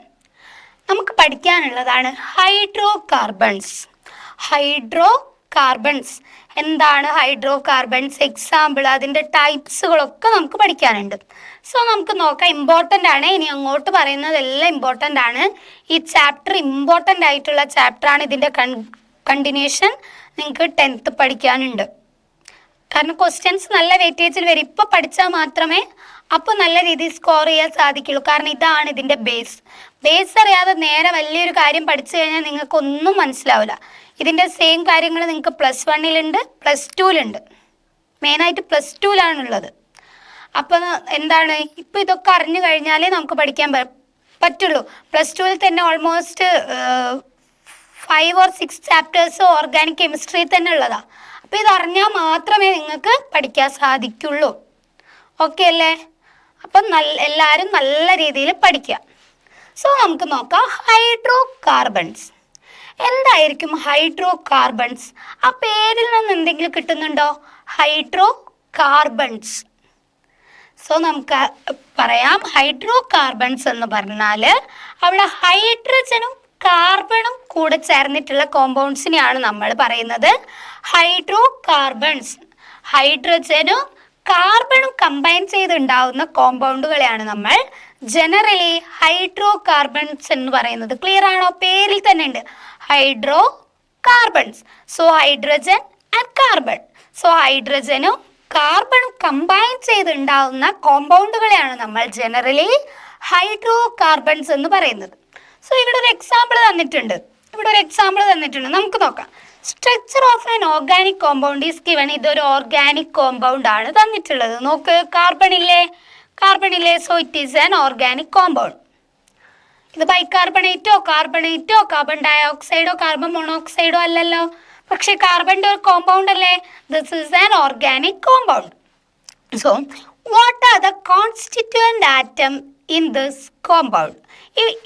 നമുക്ക് പഠിക്കാനുള്ളതാണ് ഹൈഡ്രോ കാർബൺസ്. ഹൈഡ്രോ കാർബൺസ് എന്താണ്? ഹൈഡ്രോ കാർബൺസ് എക്സാമ്പിൾ, അതിൻ്റെ ടൈപ്സുകളൊക്കെ നമുക്ക് പഠിക്കാനുണ്ട്. സോ നമുക്ക് നോക്കാം. ഇമ്പോർട്ടൻ്റ് ആണ്. ഇനി അങ്ങോട്ട് പറയുന്നതെല്ലാം ഇമ്പോർട്ടൻ്റ് ആണ്. ഈ ചാപ്റ്റർ ഇമ്പോർട്ടൻ്റ് ആയിട്ടുള്ള ചാപ്റ്ററാണ്. ഇതിൻ്റെ കണ്ടിന്യൂഷൻ നിങ്ങൾക്ക് 10th പഠിക്കാനുണ്ട്. കാരണം ക്വസ്റ്റ്യൻസ് നല്ല വെയിറ്റേജിൽ വരും. ഇപ്പോൾ പഠിച്ചാൽ മാത്രമേ അപ്പോൾ നല്ല രീതിയിൽ സ്കോർ ചെയ്യാൻ സാധിക്കുള്ളൂ. കാരണം ഇതാണ് ഇതിൻ്റെ ബേസ് അറിയാതെ നേരെ വലിയൊരു കാര്യം പഠിച്ചു കഴിഞ്ഞാൽ നിങ്ങൾക്കൊന്നും മനസ്സിലാവില്ല. ഇതിൻ്റെ സെയിം കാര്യങ്ങൾ നിങ്ങൾക്ക് +1 +2 മെയിനായിട്ട് +2 അപ്പോൾ എന്താണ്? ഇപ്പോൾ ഇതൊക്കെ അറിഞ്ഞു കഴിഞ്ഞാലേ നമുക്ക് പഠിക്കാൻ പറ്റുള്ളൂ. +2 തന്നെ almost 5 or 6 chapters organic chemistry തന്നെ ഉള്ളതാണ്. അപ്പോൾ ഇതറിഞ്ഞാൽ മാത്രമേ നിങ്ങൾക്ക് പഠിക്കാൻ സാധിക്കുള്ളൂ. ഓക്കെ അല്ലേ? അപ്പം എല്ലാവരും നല്ല രീതിയിൽ പഠിക്കുക. സോ നമുക്ക് നോക്കാം ഹൈഡ്രോ കാർബൺസ്. എന്തായിരിക്കും ഹൈഡ്രോ കാർബൺസ്? ആ പേരിൽ നിന്ന് എന്തെങ്കിലും കിട്ടുന്നുണ്ടോ? Hydro carbons. സോ നമുക്ക് പറയാം, ഹൈഡ്രോ കാർബൺസ് എന്ന് പറഞ്ഞാൽ അവിടെ ഹൈഡ്രജനും കാർബണും കൂടെ ചേർന്നിട്ടുള്ള കോമ്പൗണ്ട്സിനെയാണ് നമ്മൾ പറയുന്നത് ഹൈഡ്രോ കാർബൺസ്. ഹൈഡ്രജനും കാർബണും കമ്പൈൻ ചെയ്തുണ്ടാവുന്ന കോമ്പൗണ്ടുകളെയാണ് നമ്മൾ ജനറലി ഹൈഡ്രോ കാർബൺസ് എന്ന് പറയുന്നത്. ക്ലിയർ ആണോ? പേരിൽ തന്നെ ഉണ്ട് hydrocarbons. So hydrogen and carbon. So ഹൈഡ്രജനും കാർബണും കമ്പൈൻ ചെയ്തുണ്ടാവുന്ന കോമ്പൗണ്ടുകളെയാണ് നമ്മൾ ജനറലി ഹൈഡ്രോ കാർബൺസ് എന്ന് പറയുന്നത്. സോ ഇവിടെ ഒരു എക്സാമ്പിൾ തന്നിട്ടുണ്ട്. നമുക്ക് നോക്കാം. Structure of an organic compound is given. ഇതൊരു ഓർഗാനിക് കോമ്പൗണ്ട് ആണ് തന്നിട്ടുള്ളത്. നോക്ക്, കാർബൺ ഇല്ലേ? So it is an organic compound. ഇത് ബൈകാർബണേറ്റോ കാർബൺ ഡയോക്സൈഡോ കാർബൺ മോണോക്സൈഡോ അല്ലല്ലോ. പക്ഷെ കാർബണിൻ്റെ ഒരു കോമ്പൗണ്ട് അല്ലേ, this is an organic compound. So what are the constituent atom in this compound?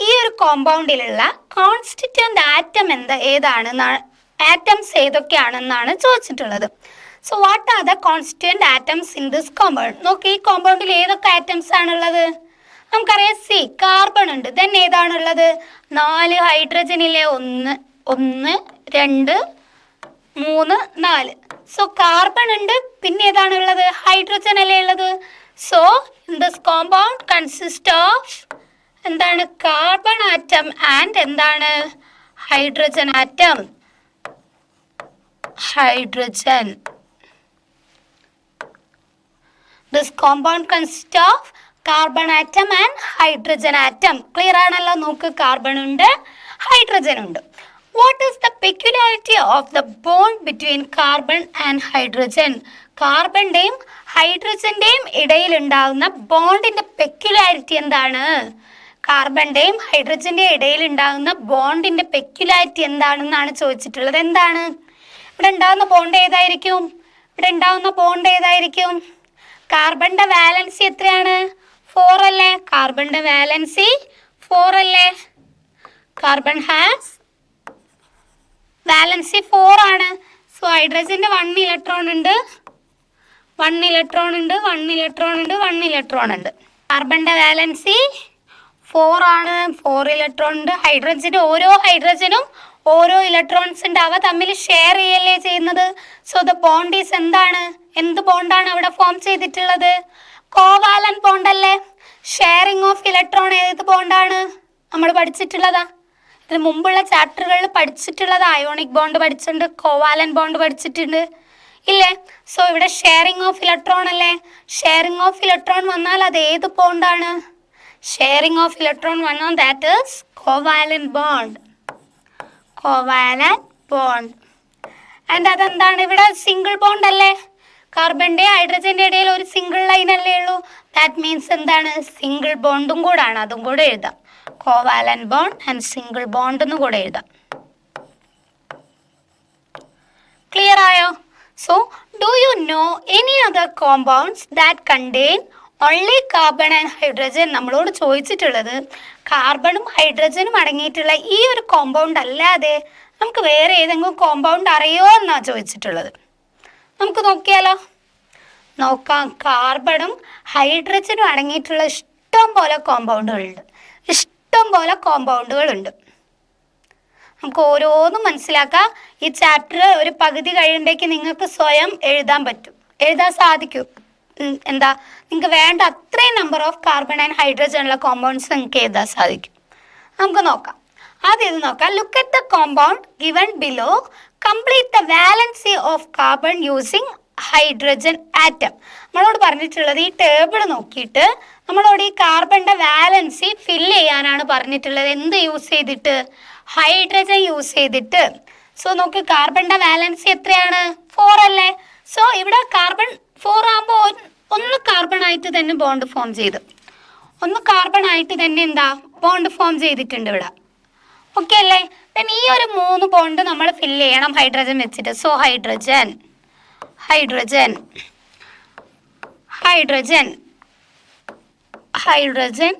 ഈ ഒരു കോമ്പൗണ്ടിലുള്ള കോൺസ്റ്റിറ്റ്യൂവൻ്റ് ആറ്റം ഏതാണെന്നാണ്, ആറ്റംസ് ഏതൊക്കെയാണെന്നാണ് ചോദിച്ചിട്ടുള്ളത്. So what are the constituent atoms in this compound? നോക്കി, ഈ കോമ്പൗണ്ടിൽ ഏതൊക്കെ ആറ്റംസ് ആണുള്ളത്? നമുക്കറിയാം, സി കാർബൺ ഉണ്ട്. ദെൻ ഏതാണുള്ളത്? 4 ഹൈഡ്രജനിലെ 1 1 2 3 4. സോ കാർബൺ ഉണ്ട്, പിന്നെ ഏതാണുള്ളത്? ഹൈഡ്രജൻ അല്ലേ ഉള്ളത്. So in this compound consist of എന്താണ്? കാർബൺ ആറ്റം ആൻഡ് എന്താണ്? Hydrogen atom. Hydrogen. This compound consist of carbon atom and hydrogen atom. Clear ആണല്ലോ? നോക്ക്, കാർബൺ ഉണ്ട്, ഹൈഡ്രജൻ ഉണ്ട്. What is the peculiarity of the bond between carbon and hydrogen? കാർബണിൻ്റെയും ഹൈഡ്രജൻ്റെയും ഇടയിലുണ്ടാകുന്ന ബോണ്ടിൻ്റെ പെക്യുലാരിറ്റി എന്താണ്? കാർബണിൻ്റെയും ഹൈഡ്രജൻ്റെയും ഇടയിലുണ്ടാകുന്ന ബോണ്ടിൻ്റെ പെക്യുലാരിറ്റി എന്താണെന്നാണ് ചോദിച്ചിട്ടുള്ളത്. എന്താണ് ഇവിടെ ഉണ്ടാകുന്ന ബോണ്ട്? ഏതായിരിക്കും ഇവിടെ ഉണ്ടാകുന്ന ബോണ്ട്? ഏതായിരിക്കും? കാർബണിൻ്റെ വാലൻസി എത്രയാണ്? 4 അല്ലേ? കാർബണിൻ്റെ വാലൻസി 4 അല്ലേ? കാർബൺ ഹാസ് വാലൻസി 4 ആണ്. സോ ഹൈഡ്രജൻ്റെ 1 ഇലക്ട്രോൺ ഉണ്ട്, 1 ഇലക്ട്രോൺ ഉണ്ട്, 1 ഇലക്ട്രോൺ ഉണ്ട്, 1 ഇലക്ട്രോൺ ഉണ്ട്. കാർബണിൻ്റെ വാലൻസി 4 ആണ്, 4 ഇലക്ട്രോൺ ഉണ്ട്. ഓരോ ഹൈഡ്രജനും ഓരോ ഇലക്ട്രോൺസ് ഉണ്ട്, അവ തമ്മിൽ ഷെയർ ചെയ്യല്ലേ ചെയ്യുന്നത്. സോ ദ ബോണ്ട് ഈസ് എന്താണ്? എന്ത് ബോണ്ടാണ് അവിടെ ഫോം ചെയ്തിട്ടുള്ളത്? കോവാലൻ ബോണ്ട് അല്ലേ? ഷെയറിംഗ് ഓഫ് ഇലക്ട്രോൺ ഏത് ബോണ്ടാണ്? നമ്മൾ പഠിച്ചിട്ടുള്ളതാ, ഇതിന് മുമ്പുള്ള ചാപ്റ്ററുകളിൽ പഠിച്ചിട്ടുള്ളത്. അയോണിക് ബോണ്ട് പഠിച്ചിട്ടുണ്ട്, കോവാലൻ ബോണ്ട് പഠിച്ചിട്ടുണ്ട്, ഇല്ലേ? സോ ഇവിടെ ഷെയറിംഗ് ഓഫ് ഇലക്ട്രോൺ അല്ലേ? ഷെയറിംഗ് ഓഫ് ഇലക്ട്രോൺ വന്നാൽ അത് ഏത് ബോണ്ടാണ്? ഷെയറിംഗ് ഓഫ് ഇലക്ട്രോൺ വന്നാൽ that is covalent bond. Covalent bond. And അതെന്താണ്? ഇവിടെ സിംഗിൾ ബോണ്ട് അല്ലേ? കാർബണിൻ്റെ ഹൈഡ്രജൻ്റെ ഇടയിൽ ഒരു സിംഗിൾ ലൈൻ അല്ലേ ഉള്ളൂ. ദാറ്റ് മീൻസ് എന്താണ്? സിംഗിൾ ബോണ്ടും കൂടാണ്, അതും കൂടെ എഴുതാം. Covalent bond and single bond എന്ന് കൂടെ എഴുതാം. ക്ലിയർ ആയോ? So do you know any other compounds that contain only carbon and hydrogen? നമ്മളോട് ചോദിച്ചിട്ടുള്ളത് കാർബണും ഹൈഡ്രജനും അടങ്ങിയിട്ടുള്ള ഈ ഒരു കോമ്പൗണ്ട് അല്ലാതെ നമുക്ക് വേറെ ഏതെങ്കിലും കോമ്പൗണ്ട് അറിയോ എന്നാണ് ചോദിച്ചിട്ടുള്ളത്. നമുക്ക് നോക്കിയാലോ? നോക്കാം. കാർബണും ഹൈഡ്രജനും അടങ്ങിയിട്ടുള്ള ഇഷ്ടം പോലെ കോമ്പൗണ്ടുകളുണ്ട്, ഇഷ്ടം പോലെ കോമ്പൗണ്ടുകളുണ്ട്. നമുക്ക് ഓരോന്നും മനസ്സിലാക്കാം. ഈ ചാപ്റ്റർ ഒരു പകുതി കഴിയുമ്പോഴേക്ക് നിങ്ങൾക്ക് സ്വയം എഴുതാൻ സാധിക്കും. എന്താ, നിങ്ങൾക്ക് വേണ്ട അത്രയും number of carbon and hydrogen ഉള്ള കോമ്പൗണ്ട്സ് നിങ്ങൾക്ക് എഴുതാൻ സാധിക്കും. നമുക്ക് നോക്കാം. ആദ്യം ഇത് നോക്കാം. Look at the compound given below, complete the valency of carbon using hydrogen atom. നമ്മളോട് പറഞ്ഞിട്ടുള്ളത് ഈ ടേബിൾ നോക്കിയിട്ട് നമ്മളോട് ഈ കാർബണിൻ്റെ വാലൻസി ഫില്ല് ചെയ്യാനാണ് പറഞ്ഞിട്ടുള്ളത്. എന്ത് യൂസ് ചെയ്തിട്ട്? ഹൈഡ്രജൻ യൂസ് ചെയ്തിട്ട്. സോ നോക്ക്, കാർബണിൻ്റെ വാലൻസി എത്രയാണ്? 4 അല്ലേ? സോ ഇവിടെ കാർബൺ 4 ആകുമ്പോൾ ഒന്ന് കാർബൺ ആയിട്ട് തന്നെ ബോണ്ട് ഫോം ചെയ്തു, ബോണ്ട് ഫോം ചെയ്തിട്ടുണ്ട് ഇവിടെ. ഓക്കെ അല്ലേ? ദെൻ ഈ ഒരു 3 ബോണ്ട് നമ്മൾ ഫില്ല് ചെയ്യണം ഹൈഡ്രജൻ വെച്ചിട്ട്. So hydrogen, hydrogen, hydrogen, hydrogen,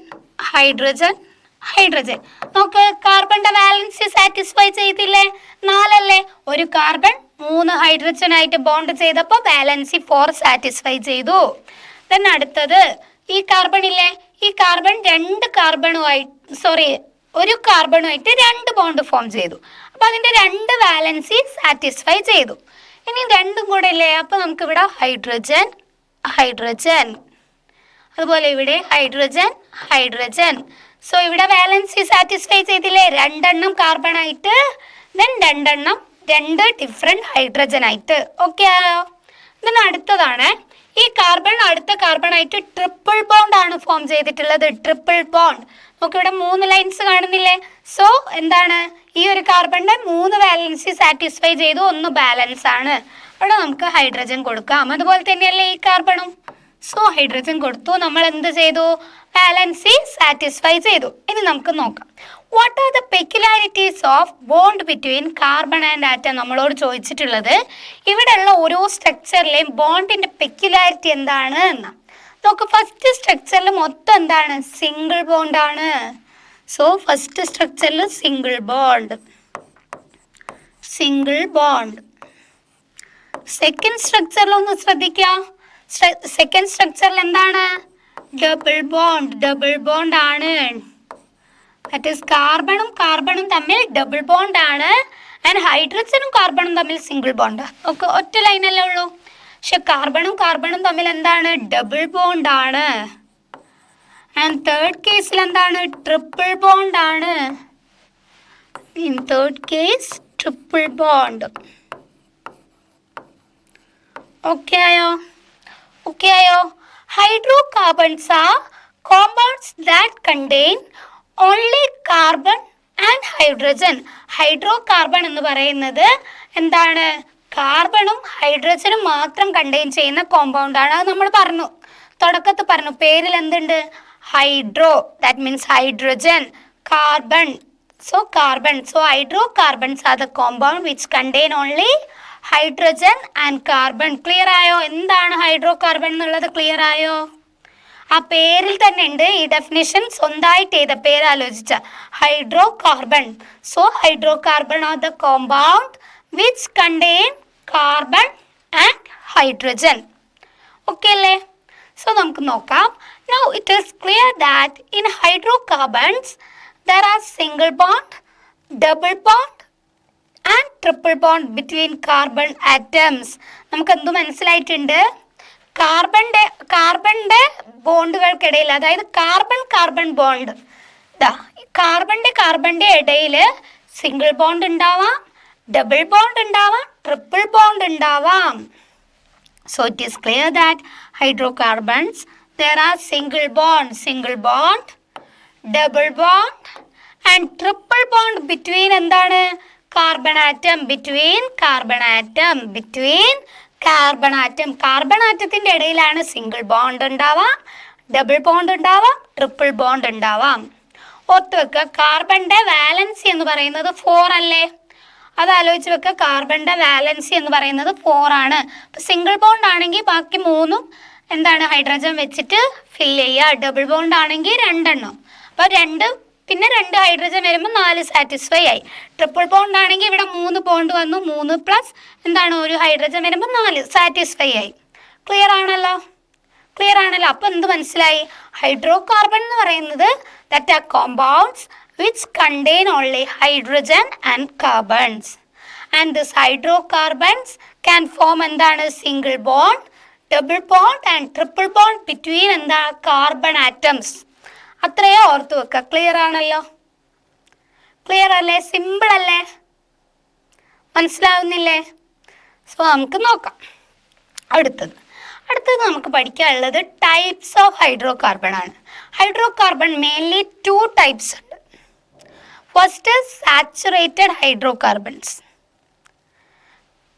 hydrogen, hydrogen. നോക്ക്, കാർബണിന്റെ വാലൻസി സാറ്റിസ്ഫൈ ചെയ്തില്ലേ? 4 അല്ലേ? ഒരു കാർബൺ 3 ഹൈഡ്രജൻ ആയിട്ട് ബോണ്ട് ചെയ്തപ്പോൾ വാലൻസി 4 സാറ്റിസ്ഫൈ ചെയ്തു. ദെൻ അടുത്തത് ഈ കാർബൺ ഇല്ലേ? ഈ കാർബൺ ഒരു കാർബണുമായിട്ട് 2 ബോണ്ട് ഫോം ചെയ്തു. അപ്പോൾ അതിൻ്റെ 2 വാലൻസി സാറ്റിസ്ഫൈ ചെയ്തു. ഇനി 2ഉം കൂടെ ഇല്ലേ? അപ്പോൾ നമുക്ക് ഇവിടെ ഹൈഡ്രജൻ, ഹൈഡ്രജൻ, അതുപോലെ ഇവിടെ ഹൈഡ്രജൻ, ഹൈഡ്രജൻ. സോ ഇവിടെ വാലൻസി സാറ്റിസ്ഫൈ ചെയ്തില്ലേ? 2 എണ്ണം കാർബൺ ആയിട്ട്, ദെൻ 2 എണ്ണം 2 ഡിഫറെൻറ്റ് ഹൈഡ്രജൻ ആയിട്ട്. ഓക്കെ ആയോ? ഇതിന് അടുത്തതാണ് ഈ കാർബൺ അടുത്ത കാർബൺ ആയിട്ട് ട്രിപ്പിൾ ബോണ്ട് ആണ് ഫോം ചെയ്തിട്ടുള്ളത്. ട്രിപ്പിൾ ബോണ്ട് നമുക്കിവിടെ 3 ലൈൻസ് കാണുന്നില്ലേ? സോ എന്താണ്, ഈ ഒരു കാർബണിൻ്റെ 3 വാലൻസി സാറ്റിസ്ഫൈ ചെയ്തു, 1 ബാലൻസ് ആണ്. അവിടെ നമുക്ക് ഹൈഡ്രജൻ കൊടുക്കാം. അതുപോലെ തന്നെയല്ലേ ഈ കാർബണും. സോ ഹൈഡ്രജൻ കൊടുത്തു, നമ്മൾ എന്ത് ചെയ്തു? വാലൻസി സാറ്റിസ്ഫൈ ചെയ്തു. ഇനി നമുക്ക് നോക്കാം. What are the peculiarities of bond between carbon and atom നമ്മളോട് ചോദിച്ചിട്ടുള്ളത്. ഇവിടെയുള്ള ഓരോ സ്ട്രക്ചറിലെയും ബോണ്ടിൻ്റെ പെക്യുലാരിറ്റി എന്താണ് എന്നാണ്. നോക്ക്, ഫസ്റ്റ് സ്ട്രക്ചറിൽ മൊത്തം എന്താണ്? സിംഗിൾ ബോണ്ടാണ്. സോ ഫസ്റ്റ് സ്ട്രക്ചറിൽ സിംഗിൾ ബോണ്ട്. സെക്കൻഡ് സ്ട്രക്ചറിൽ ഒന്ന് ശ്രദ്ധിക്കാം. സെക്കൻഡ് സ്ട്രക്ചറിൽ എന്താണ്? ഡബിൾ ബോണ്ട് ആണ്. ദാറ്റ് ഈസ് കാർബണും തമ്മിൽ ഡബിൾ ബോണ്ട് ആണ്. ആൻഡ് ഹൈഡ്രജനും കാർബണും തമ്മിൽ സിംഗിൾ ബോണ്ട്. ഓക്കെ, ഒറ്റ ലൈനല്ലേ ഉള്ളൂ. പക്ഷെ കാർബണും തമ്മിൽ എന്താണ്? ഡബിൾ ബോണ്ട് ആണ്. ആൻഡ് തേർഡ് കേസിൽ എന്താണ്? ട്രിപ്പിൾ ബോണ്ട് ആണ്. In third case triple bond. Okay ആയോ? Hydrocarbons are compounds that contain only carbon and hydrogen. Hydrocarbon എന്ന് പറയുന്നത് എന്താണ്? കാർബണും ഹൈഡ്രജനും മാത്രം കണ്ടെയ്ൻ ചെയ്യുന്ന കോമ്പൗണ്ടാണ്. അത് നമ്മൾ തുടക്കത്തിൽ പറഞ്ഞു. പേരിൽ എന്തുണ്ട്? Hydro, that means hydrogen. Carbon, so hydrocarbons are the compound which contain only hydrogen and carbon. Clear ആയോ? എന്താണ് ഹൈഡ്രോകാർബൺ എന്നുള്ളത് ക്ലിയർ ആയോ? ആ പേരിൽ തന്നെ ഉണ്ട്. ഈ ഡെഫിനിഷൻ സ്വന്തമായിട്ട് ചെയ്ത പേര് ആലോചിച്ച hydrocarbon. So hydrocarbon are the compound which contain carbon and hydrogen. Okay അല്ലേ? സോ നമുക്ക് നോക്കാം. Now it is clear that in hydrocarbons there are single bond, double bond and triple bond between carbon atoms. നമുക്ക് എന്ത് മനസ്സിലായിട്ടുണ്ട്? കാർബണിൻ്റെ ബോണ്ടുകൾക്കിടയിൽ, അതായത് carbon bond, കാർബണിൻ്റെ ഇടയിൽ single bond ഉണ്ടാവാം, double bond ഉണ്ടാവാം, ട്രിപ്പിൾ ബോണ്ട് ഉണ്ടാവാം. So it is clear that hydrocarbons there are single bond, double bond and triple bond between എന്താണ്? Carbon ആറ്റത്തിൻ്റെ ഇടയിലാണ് സിംഗിൾ ബോണ്ട് ഉണ്ടാവാം, ഡബിൾ ബോണ്ട് ഉണ്ടാവാം, ട്രിപ്പിൾ ബോണ്ട് ഉണ്ടാവാം. ഓർത്ത് വെക്കുക, കാർബണിൻ്റെ വാലൻസി എന്ന് പറയുന്നത് 4 അല്ലേ? അത് ആലോചിച്ച് വെക്കുക. കാർബണിൻ്റെ വാലൻസി എന്ന് പറയുന്നത് 4 ആണ്. അപ്പോൾ സിംഗിൾ ബോണ്ട് ആണെങ്കിൽ ബാക്കി 3 എന്താണ്? ഹൈഡ്രജൻ വെച്ചിട്ട് ഫില്ല് ചെയ്യുക. ഡബിൾ ബോണ്ട് ആണെങ്കിൽ 2 എണ്ണം. അപ്പോൾ 2 ഹൈഡ്രജൻ വരുമ്പോൾ 4 സാറ്റിസ്ഫൈ ആയി. ട്രിപ്പിൾ ബോണ്ട് ആണെങ്കിൽ ഇവിടെ 3 ബോണ്ട് വന്നു, 3 പ്ലസ് എന്താണ്? 1 ഹൈഡ്രജൻ വരുമ്പോൾ 4 സാറ്റിസ്ഫൈ ആയി. ക്ലിയർ ആണല്ലോ? അപ്പോൾ എന്ത് മനസ്സിലായി? ഹൈഡ്രോകാർബൺ എന്ന് പറയുന്നത് that are compounds which contain only hydrogen and carbons, and this hydrocarbons can form എന്താണ്? Single bond, double bond and triple bond between എന്താണ്? Carbon atoms. അത്രയോ ഓർത്ത് വെക്കുക. ക്ലിയർ ആണല്ലോ? ക്ലിയർ അല്ലേ? സിമ്പിൾ അല്ലേ? മനസ്സിലാവുന്നില്ലേ? സോ നമുക്ക് നോക്കാം. അടുത്തത് നമുക്ക് പഠിക്കാനുള്ളത് ടൈപ്സ് ഓഫ് ഹൈഡ്രോകാർബൺ ആണ്. ഹൈഡ്രോകാർബൺ മെയിൻലി 2 ടൈപ്സ് ഉണ്ട്. First saturated hydrocarbons.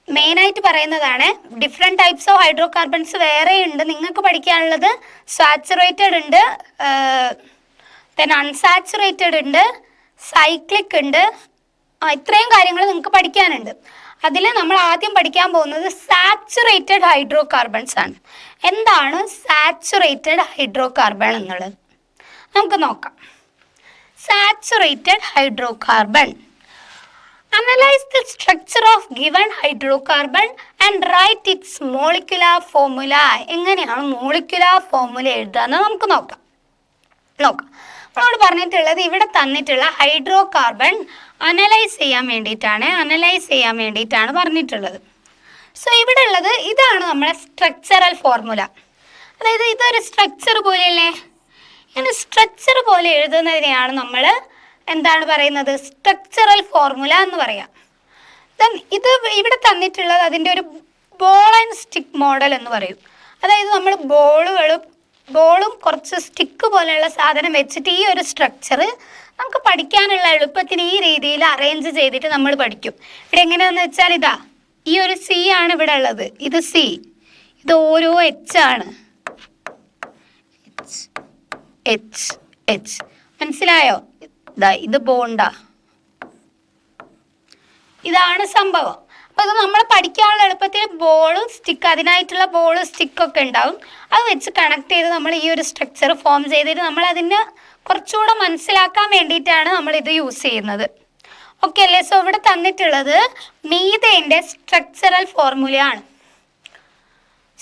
മെയിനായിട്ട് പറയുന്നതാണ്. ഡിഫറെൻറ്റ് ടൈപ്സ് ഓഫ് ഹൈഡ്രോകാർബൺസ് വേറെ ഉണ്ട്. നിങ്ങൾക്ക് പഠിക്കാനുള്ളത് സാച്ചുറേറ്റഡ് ഉണ്ട്, ദെൻ അൺസാച്ചുറേറ്റഡ് ഉണ്ട്, സൈക്ലിക് ഉണ്ട്. ഇത്രയും കാര്യങ്ങൾ നിങ്ങൾക്ക് പഠിക്കാനുണ്ട്. അതിൽ നമ്മൾ ആദ്യം പഠിക്കാൻ പോകുന്നത് സാച്ചുറേറ്റഡ് ഹൈഡ്രോകാർബൺസ് ആണ്. എന്താണ് സാച്ചുറേറ്റഡ് ഹൈഡ്രോകാർബൺ എന്നുള്ളത് നമുക്ക് നോക്കാം. Saturated hydrocarbon. Analyze the structure of given hydrocarbon and write its molecular formula. എങ്ങനെയാണ് മോളിക്കുലാർ ഫോർമുല എഴുതാന്ന് നമുക്ക് നോക്കാം. നമ്മളോട് പറഞ്ഞിട്ടുള്ളത് ഇവിടെ തന്നിട്ടുള്ള ഹൈഡ്രോകാർബൺ അനലൈസ് ചെയ്യാൻ വേണ്ടിയിട്ടാണ് പറഞ്ഞിട്ടുള്ളത്. സോ ഇവിടെ ഉള്ളത് ഇതാണ് നമ്മുടെ സ്ട്രക്ചറൽ ഫോർമുല. അതായത് ഇതൊരു സ്ട്രക്ചർ പോലെയല്ലേ? ഇങ്ങനെ സ്ട്രക്ചർ പോലെ എഴുതുന്നതിനെയാണ് നമ്മൾ എന്താണ് പറയുന്നത്? സ്ട്രക്ചറൽ ഫോർമുല എന്ന് പറയാം. ദെൻ ഇത് ഇവിടെ തന്നിട്ടുള്ളത് അതിൻ്റെ ഒരു ബോൾ ആൻഡ് സ്റ്റിക്ക് മോഡൽ എന്ന് പറയും. അതായത് നമ്മൾ ബോളും കുറച്ച് സ്റ്റിക്ക് പോലെയുള്ള സാധനം വെച്ചിട്ട് ഈ ഒരു സ്ട്രക്ചർ നമുക്ക് പഠിക്കാനുള്ള എളുപ്പത്തിന് ഈ രീതിയിൽ അറേഞ്ച് ചെയ്തിട്ട് നമ്മൾ പഠിക്കും. ഇവിടെ എങ്ങനെയാണെന്ന് വെച്ചാൽ ഇതാ, ഈ ഒരു സി ആണ് ഇവിടെ ഉള്ളത്. ഇത് സി, ഇത് ഓരോ എച്ച് ആണ്. മനസ്സിലായോ? ഇത് ബോണ്ടാ. ഇതാണ് സംഭവം. അപ്പോൾ ഇത് നമ്മൾ പഠിക്കാനുള്ള എളുപ്പത്തിൽ ബോൾ സ്റ്റിക്ക്, അതിനായിട്ടുള്ള ബോൾ സ്റ്റിക്കൊക്കെ ഉണ്ടാവും. അത് വെച്ച് കണക്ട് ചെയ്ത് നമ്മൾ ഈ ഒരു സ്ട്രക്ചർ ഫോം ചെയ്തിട്ട് നമ്മൾ അതിന് കുറച്ചുകൂടെ മനസ്സിലാക്കാൻ വേണ്ടിയിട്ടാണ് നമ്മൾ ഇത് യൂസ് ചെയ്യുന്നത്. ഓക്കെ അല്ലേ? സോ ഇവിടെ തന്നിട്ടുള്ളത് മീഥേൻ്റെ സ്ട്രക്ചറൽ ഫോർമുലയാണ്.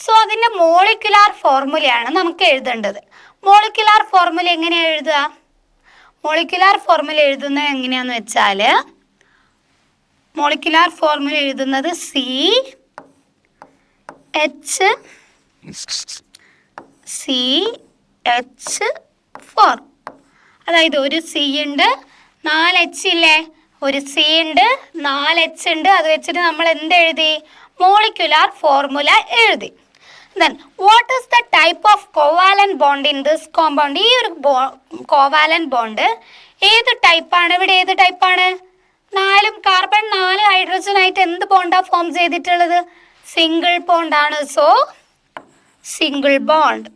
സോ അതിൻ്റെ മോളിക്കുലാർ ഫോർമുലയാണ് നമുക്ക് എഴുതേണ്ടത്. മോളിക്കുലാർ ഫോർമുല എങ്ങനെയാണ് എഴുതുക? മോളിക്കുലാർ ഫോർമുല എഴുതുന്നത് എങ്ങനെയാണെന്ന് വെച്ചാൽ, മോളിക്കുലാർ ഫോർമുല എഴുതുന്നത് CH4. അതായത് ഒരു സി ഉണ്ട്, 4 H ഇല്ലേ? ഒരു സി ഉണ്ട്, 4 H ഉണ്ട്. അത് വെച്ചിട്ട് നമ്മൾ എന്ത് എഴുതി? മോളിക്കുലാർ ഫോർമുല എഴുതി. Then what is the type of covalent bond in this compound? ഈ ഒരു കോവാലന്റ് ബോണ്ട് ഏത് ടൈപ്പാണ്? ഇവിടെ ഏത് ടൈപ്പാണ്? 4 കാർബൺ 4 ഹൈഡ്രജൻ ആയിട്ട് എന്ത് ബോണ്ടാ ഫോം ചെയ്തിട്ടുള്ളത്? സിംഗിൾ ബോണ്ടാണ്. So single bond.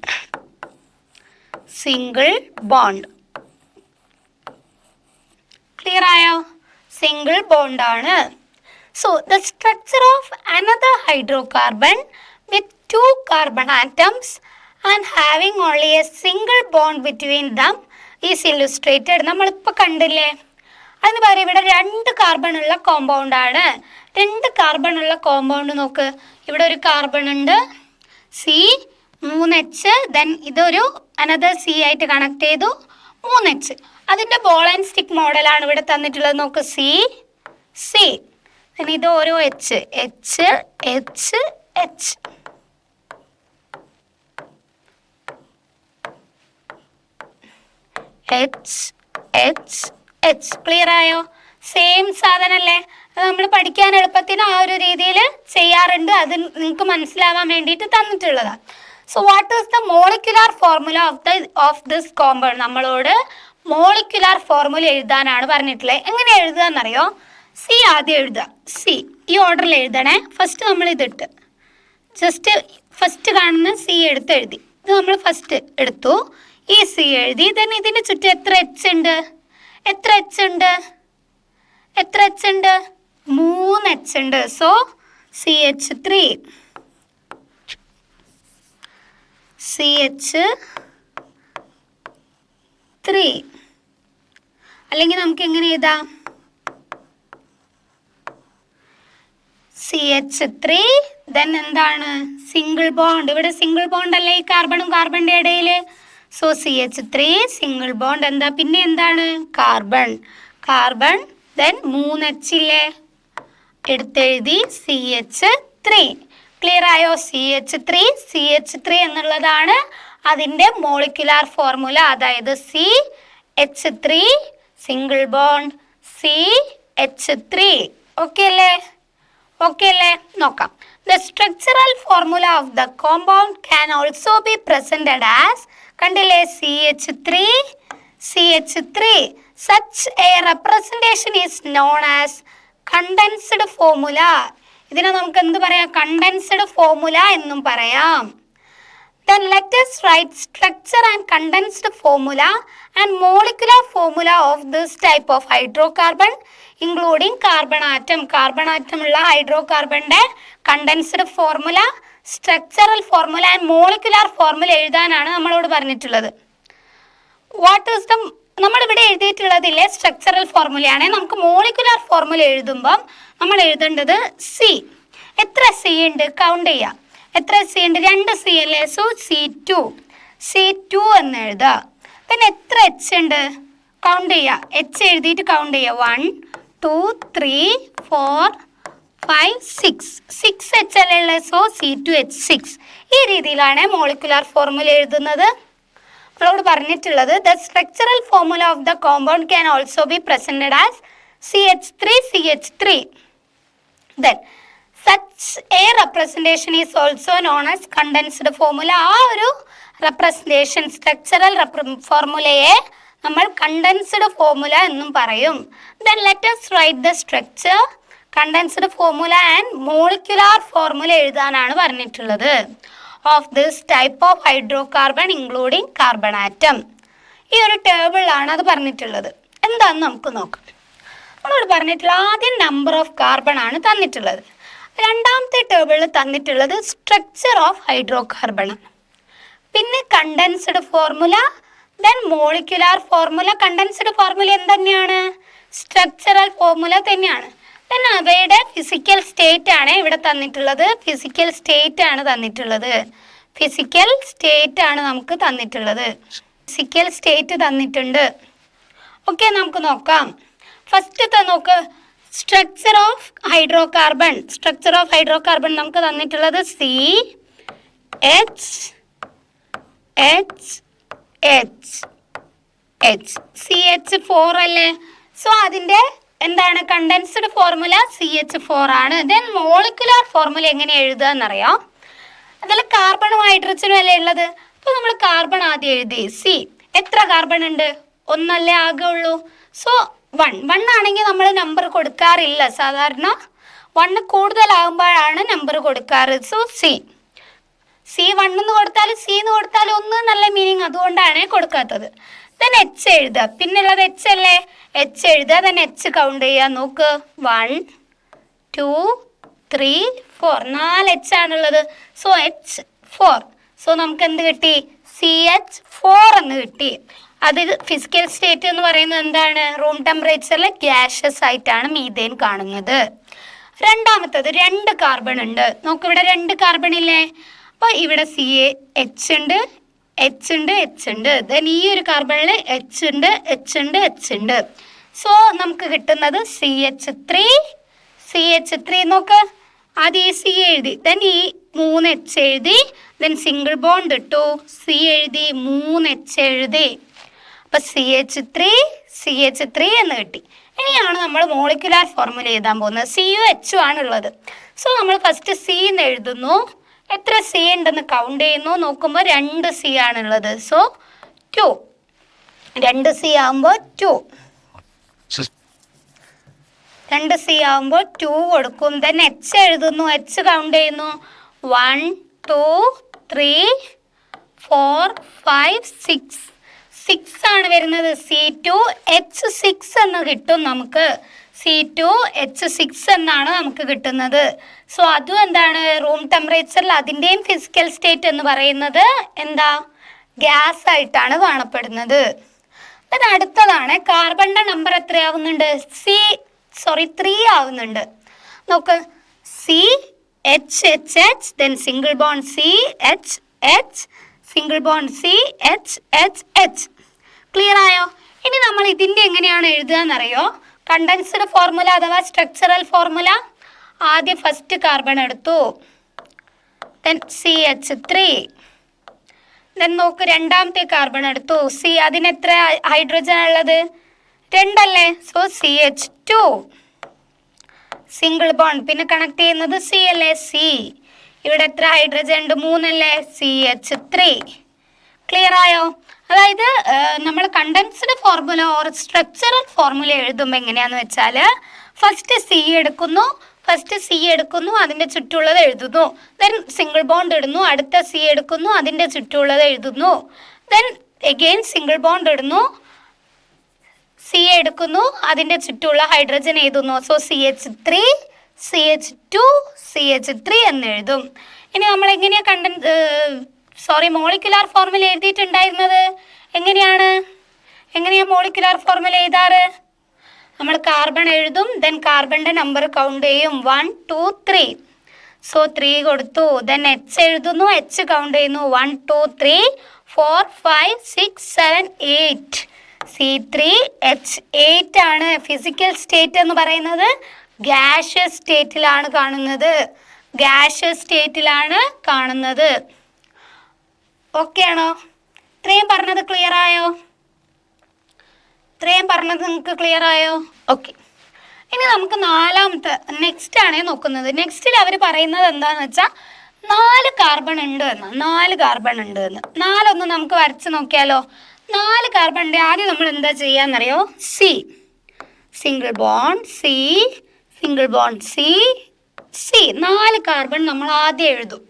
Single bond. Clear ആയോ? സിംഗിൾ ബോണ്ടാണ്. So the structure of another hydrocarbon with 2 carbon atoms and having only a single bond between them is illustrated. നമ്മളിപ്പോൾ കണ്ടില്ലേ? അതിന് പകരം ഇവിടെ 2 കാർബൺ ഉള്ള കോമ്പൗണ്ടാണ്. 2 കാർബൺ ഉള്ള കോമ്പൗണ്ട് നോക്ക്. ഇവിടെ ഒരു കാർബൺ ഉണ്ട്, C3H. ദെൻ ഇതൊരു അനദർ സി ആയിട്ട് കണക്ട് ചെയ്തു, 3H. അതിൻ്റെ ബോൾ ആൻഡ് സ്റ്റിക്ക് മോഡലാണ് ഇവിടെ തന്നിട്ടുള്ളത്. നോക്ക്, C. ദെൻ ഇത് ഓരോ H. ക്ലിയർ ആയോ? സെയിം സാധനമല്ലേ? അത് നമ്മൾ പഠിക്കാൻ എളുപ്പത്തിന് ആ ഒരു രീതിയിൽ ചെയ്യാറുണ്ട്. അത് നിങ്ങൾക്ക് മനസ്സിലാവാൻ വേണ്ടിയിട്ട് തന്നിട്ടുള്ളതാണ്. So what is the molecular formula of this compound? നമ്മളോട് മോളിക്കുലാർ ഫോർമുല എഴുതാനാണ് പറഞ്ഞിട്ടുള്ളത്. എങ്ങനെ എഴുതുക എന്നറിയോ? സി ആദ്യം എഴുതുക. സി ഈ ഓർഡറിൽ എഴുതണേ. ഫസ്റ്റ് നമ്മൾ ഇതിട്ട് ജസ്റ്റ് ഫസ്റ്റ് കാണുന്ന സി എഴുതി. ഇത് നമ്മൾ ഫസ്റ്റ് എടുത്തു, ഈ സി എഴുതി. ദെൻ ഇതിന് ചുറ്റും എത്ര എച്ച് ഉണ്ട്? 3 H ഉണ്ട്. So CH3. അല്ലെങ്കിൽ നമുക്ക് എങ്ങനെ എഴുതാം? CH3 ദെൻ എന്താണ്? Single bond. ഇവിടെ സിംഗിൾ ബോണ്ട് അല്ലേ ഈ കാർബണും കാർബണിൻ്റെ ഇടയിൽ? So CH3 single bond. എന്താ പിന്നെ എന്താണ്? കാർബൺ ദെൻ 3 H ഇല്ലേ? എടുത്തെഴുതി CH3. ക്ലിയർ ആയോ? CH3 എന്നുള്ളതാണ് അതിൻ്റെ മോളിക്കുലാർ ഫോർമുല. അതായത് CH3 single bond CH3. Okay അല്ലേ? നോക്കാം. The structural formula of the compound can also be presented as, കണ്ടില്ലേ? CH3. Such a representation is known as condensed formula. ഇതിനെ നമുക്ക് എന്ത് പറയാം? കണ്ടൻസ്ഡ് ഫോർമുല എന്നും പറയാം. Then let us write structure and condensed formula and molecular formula of this type of hydrocarbon including carbon atom. Carbon atom ഉള്ള ഹൈഡ്രോകാർബണിൻ്റെ condensed formula, structural formula and molecular formula എഴുതാനാണ് നമ്മളോട് പറഞ്ഞിട്ടുള്ളത്. വാട്ട് ഈസ് ദ നമ്മളിവിടെ എഴുതിയിട്ടുള്ളതില്ലേ structural ഫോർമുലയാണ്. നമുക്ക് molecular formula എഴുതുമ്പം നമ്മൾ എഴുതേണ്ടത് C. എത്ര സി ഉണ്ട്? കൗണ്ട് ചെയ്യാം. എത്ര സി ഉണ്ട്? 2 സി അല്ലേ? സോ C2 എന്ന് എഴുതുക. പിന്നെ എത്ര എച്ച് ഉണ്ട്? കൗണ്ട് ചെയ്യുക. എച്ച് എഴുതിയിട്ട് കൗണ്ട് ചെയ്യുക. 1 2 3 4 5 6 എച്ച് അല്ലേ ഉള്ളത്? So C2H6. ഈ രീതിയിലാണ് മോളിക്കുലാർ ഫോർമുല എഴുതുന്നത്. നമ്മളോട് പറഞ്ഞിട്ടുള്ളത് the structural formula of the compound can also be presented as CH3. Then such A representation is also known as condensed formula. ആ ഒരു റെപ്രസെൻറ്റേഷൻ സ്ട്രക്ചറൽ ഫോർമുലയെ നമ്മൾ കണ്ടൻസ്ഡ് ഫോർമുല എന്നും പറയും. Then let us write the structure, condensed formula and molecular formula എഴുതാനാണ് പറഞ്ഞിട്ടുള്ളത്. Of this type of hydrocarbon including carbon atom. ഈ ഒരു ടേബിളാണ് അത് പറഞ്ഞിട്ടുള്ളത്. എന്താണെന്ന് നമുക്ക് നോക്കാം. നമ്മളോട് പറഞ്ഞിട്ടുള്ള ആദ്യം നമ്പർ ഓഫ് കാർബൺ ആണ് തന്നിട്ടുള്ളത്. രണ്ടാമത്തെ ടേബിളിൽ തന്നിട്ടുള്ളത് സ്ട്രക്ചർ ഓഫ് ഹൈഡ്രോ കാർബൺ ആണ്. പിന്നെ condensed formula, then molecular formula. Condensed formula എന്തുതന്നെയാണ്? സ്ട്രക്ചറൽ ഫോർമുല തന്നെയാണ്. ദെൻ അവയുടെ ഫിസിക്കൽ സ്റ്റേറ്റ് ആണ് ഇവിടെ തന്നിട്ടുള്ളത്. ഫിസിക്കൽ സ്റ്റേറ്റ് ആണ് തന്നിട്ടുള്ളത്. ഫിസിക്കൽ സ്റ്റേറ്റ് ആണ് നമുക്ക് തന്നിട്ടുള്ളത്. ഫിസിക്കൽ സ്റ്റേറ്റ് തന്നിട്ടുണ്ട്. ഓക്കെ, നമുക്ക് നോക്കാം. ഫസ്റ്റത്തെ നോക്ക്, structure of hydro carbon. Structure of hydro carbon നമുക്ക് തന്നിട്ടുള്ളത് CH4 അല്ലേ? സോ അതിൻ്റെ എന്താണ് കണ്ടൻസ്ഡ് ഫോർമുല CH4 ആണ്. ദെൻ മോളിക്കുലാർ ഫോർമുല എങ്ങനെ എഴുതുക എന്നറിയാം. അതിൽ കാർബണും ഹൈഡ്രജനും അല്ലേ ഉള്ളത്. അപ്പോൾ നമ്മൾ കാർബൺ ആദ്യം എഴുതി. എത്ര കാർബൺ ഉണ്ട്? ഒന്നല്ലേ ആകെ ഉള്ളൂ. സോ 1 ആണെങ്കിൽ നമ്മൾ നമ്പർ കൊടുക്കാറില്ല. സാധാരണ 1 കൂടുതലാകുമ്പോഴാണ് നമ്പർ കൊടുക്കാറ്. സോ C 1 എന്ന് കൊടുത്താലും C എന്ന് കൊടുത്താലും 1 നല്ല മീനിങ്, അതുകൊണ്ടാണ് കൊടുക്കാത്തത്. ദെൻ H എഴുതുക. പിന്നുള്ളത് H അല്ലേ? H എഴുതുക. ദെൻ H കൗണ്ട് ചെയ്യുക. നോക്ക്, 1 2 3 4 4 H ആണുള്ളത്. So H4. സോ നമുക്ക് എന്ത് കിട്ടി? CH4 എന്ന് കിട്ടി. അത് ഫിസിക്കൽ സ്റ്റേറ്റ് എന്ന് പറയുന്നത് എന്താണ്? റൂം ടെമ്പറേച്ചറിൽ ഗ്യാഷ്യസ് ആയിട്ടാണ് മീഥേൻ കാണുന്നത്. രണ്ടാമത്തത് 2 കാർബൺ ഉണ്ട്. നോക്കിവിടെ 2 കാർബൺ ഇല്ലേ? അപ്പോൾ ഇവിടെ H ഉണ്ട്, H ഉണ്ട്, H ഉണ്ട്. ദെൻ ഈ ഒരു കാർബണിൽ H ഉണ്ട്, H ഉണ്ട്, H ഉണ്ട്. സോ നമുക്ക് കിട്ടുന്നത് CH3 നോക്ക്. ആദ്യം ഈ C എഴുതി, ദെൻ ഈ 3 H എഴുതി, ദെൻ സിംഗിൾ ബോണ്ട് ഇട്ടു, C എഴുതി, 3 H എഴുതി. അപ്പം CH3 എന്ന് കിട്ടി. ഇനിയാണ് നമ്മൾ മോളിക്കുലാർ ഫോർമുല എഴുതാൻ പോകുന്നത്. CuH ആണുള്ളത്. സോ നമ്മൾ ഫസ്റ്റ് C എന്ന് എഴുതുന്നു. എത്ര C ഉണ്ടെന്ന് കൗണ്ട് ചെയ്യുന്നു. നോക്കുമ്പോൾ 2 C ആണുള്ളത്. സോ 2. 2 C ആകുമ്പോൾ 2. 2 C ആകുമ്പോൾ 2 കൊടുക്കും. ദെൻ H എഴുതുന്നു. H കൗണ്ട് ചെയ്യുന്നു. 1 2 3 4 5 6. 6 ആണ് വരുന്നത്. C2H6 എന്ന് കിട്ടും നമുക്ക്. C2H6 എന്നാണ് നമുക്ക് കിട്ടുന്നത്. സോ അതും എന്താണ്? റൂം ടെമ്പറേച്ചറിൽ അതിൻ്റെയും ഫിസിക്കൽ സ്റ്റേറ്റ് എന്ന് പറയുന്നത് എന്താ? ഗ്യാസ് ആയിട്ടാണ് കാണപ്പെടുന്നത്. അത് അടുത്തതാണ്. കാർബണിൻ്റെ നമ്പർ എത്രയാവുന്നുണ്ട്? 3 ആവുന്നുണ്ട്. നോക്ക്, CHHH, then single bond CHH, single bond CHHH. Clear ആയോ? ഇനി നമ്മൾ ഇതിൻ്റെ എങ്ങനെയാണ് എഴുതുക എന്നറിയോ? കണ്ടൻസ്ഡ് ഫോർമുല അഥവാ സ്ട്രക്ചറൽ ഫോർമുല. ആദ്യം ഫസ്റ്റ് കാർബൺ എടുത്തു, ദെൻ CH3. ദെൻ നോക്ക്, രണ്ടാമത്തെ കാർബൺ എടുത്തു. അതിന് എത്ര ഹൈഡ്രജൻ ഉള്ളത്? 2 അല്ലേ? So CH2. സിംഗിൾ ബോണ്ട് പിന്നെ കണക്ട് ചെയ്യുന്നത് C അല്ലേ? C. ഇവിടെ എത്ര ഹൈഡ്രജൻ ഉണ്ട്? 3 അല്ലേ? CH3. ക്ലിയർ ആയോ? അതായത് നമ്മൾ condensed formula or structural formula എഴുതുമ്പോൾ എങ്ങനെയാണെന്ന് വെച്ചാൽ ഫസ്റ്റ് C എടുക്കുന്നു, അതിൻ്റെ ചുറ്റുള്ളത് എഴുതുന്നു. ദെൻ സിംഗിൾ ബോണ്ട് ഇടുന്നു, അടുത്ത C എടുക്കുന്നു, അതിൻ്റെ ചുറ്റുള്ളത് എഴുതുന്നു. ദെൻ എഗെയിൻ സിംഗിൾ ബോണ്ട് ഇടുന്നു, C എടുക്കുന്നു, അതിൻ്റെ ചുറ്റുള്ള ഹൈഡ്രജൻ എഴുതുന്നു. സോ CH3 CH2 CH3 എന്ന് എഴുതും. ഇനി നമ്മൾ എങ്ങനെയാണ് മോളിക്കുലാർ ഫോർമുല എഴുതിയിട്ടുണ്ടായിരുന്നത്? എങ്ങനെയാണ് മോളിക്കുലാർ ഫോർമുല എഴുതാറ്? നമ്മൾ കാർബൺ എഴുതും, ദെൻ കാർബണിൻ്റെ നമ്പർ കൗണ്ട് ചെയ്യും. 1 2 3. സോ 3 കൊടുത്തു. ദെൻ H എഴുതുന്നു, H കൗണ്ട് ചെയ്യുന്നു. 1 2 3 4 5 6 7 8. C3H8 ആണ്. ഫിസിക്കൽ സ്റ്റേറ്റ് എന്ന് പറയുന്നത് ഗ്യാഷ്യസ് സ്റ്റേറ്റിലാണ് കാണുന്നത്. ഓക്കെ ആണോ? ഇത്രയും പറഞ്ഞത് ക്ലിയർ ആയോ? നിങ്ങൾക്ക് ക്ലിയർ ആയോ? ഓക്കെ. ഇനി നമുക്ക് നാലാമത്തെ നെക്സ്റ്റ് ആണ് നോക്കുന്നത്. നെക്സ്റ്റിൽ അവർ പറയുന്നത് എന്താണെന്ന് വെച്ചാൽ 4 കാർബൺ ഉണ്ട് എന്ന്. 4 ഒന്ന് നമുക്ക് വരച്ച് നോക്കിയാലോ? 4 കാർബണിൻ്റെ ആദ്യം നമ്മൾ എന്താ ചെയ്യാന്നറിയോ? സിംഗിൾ ബോണ്ട് C 4 കാർബൺ നമ്മൾ ആദ്യം എഴുതും.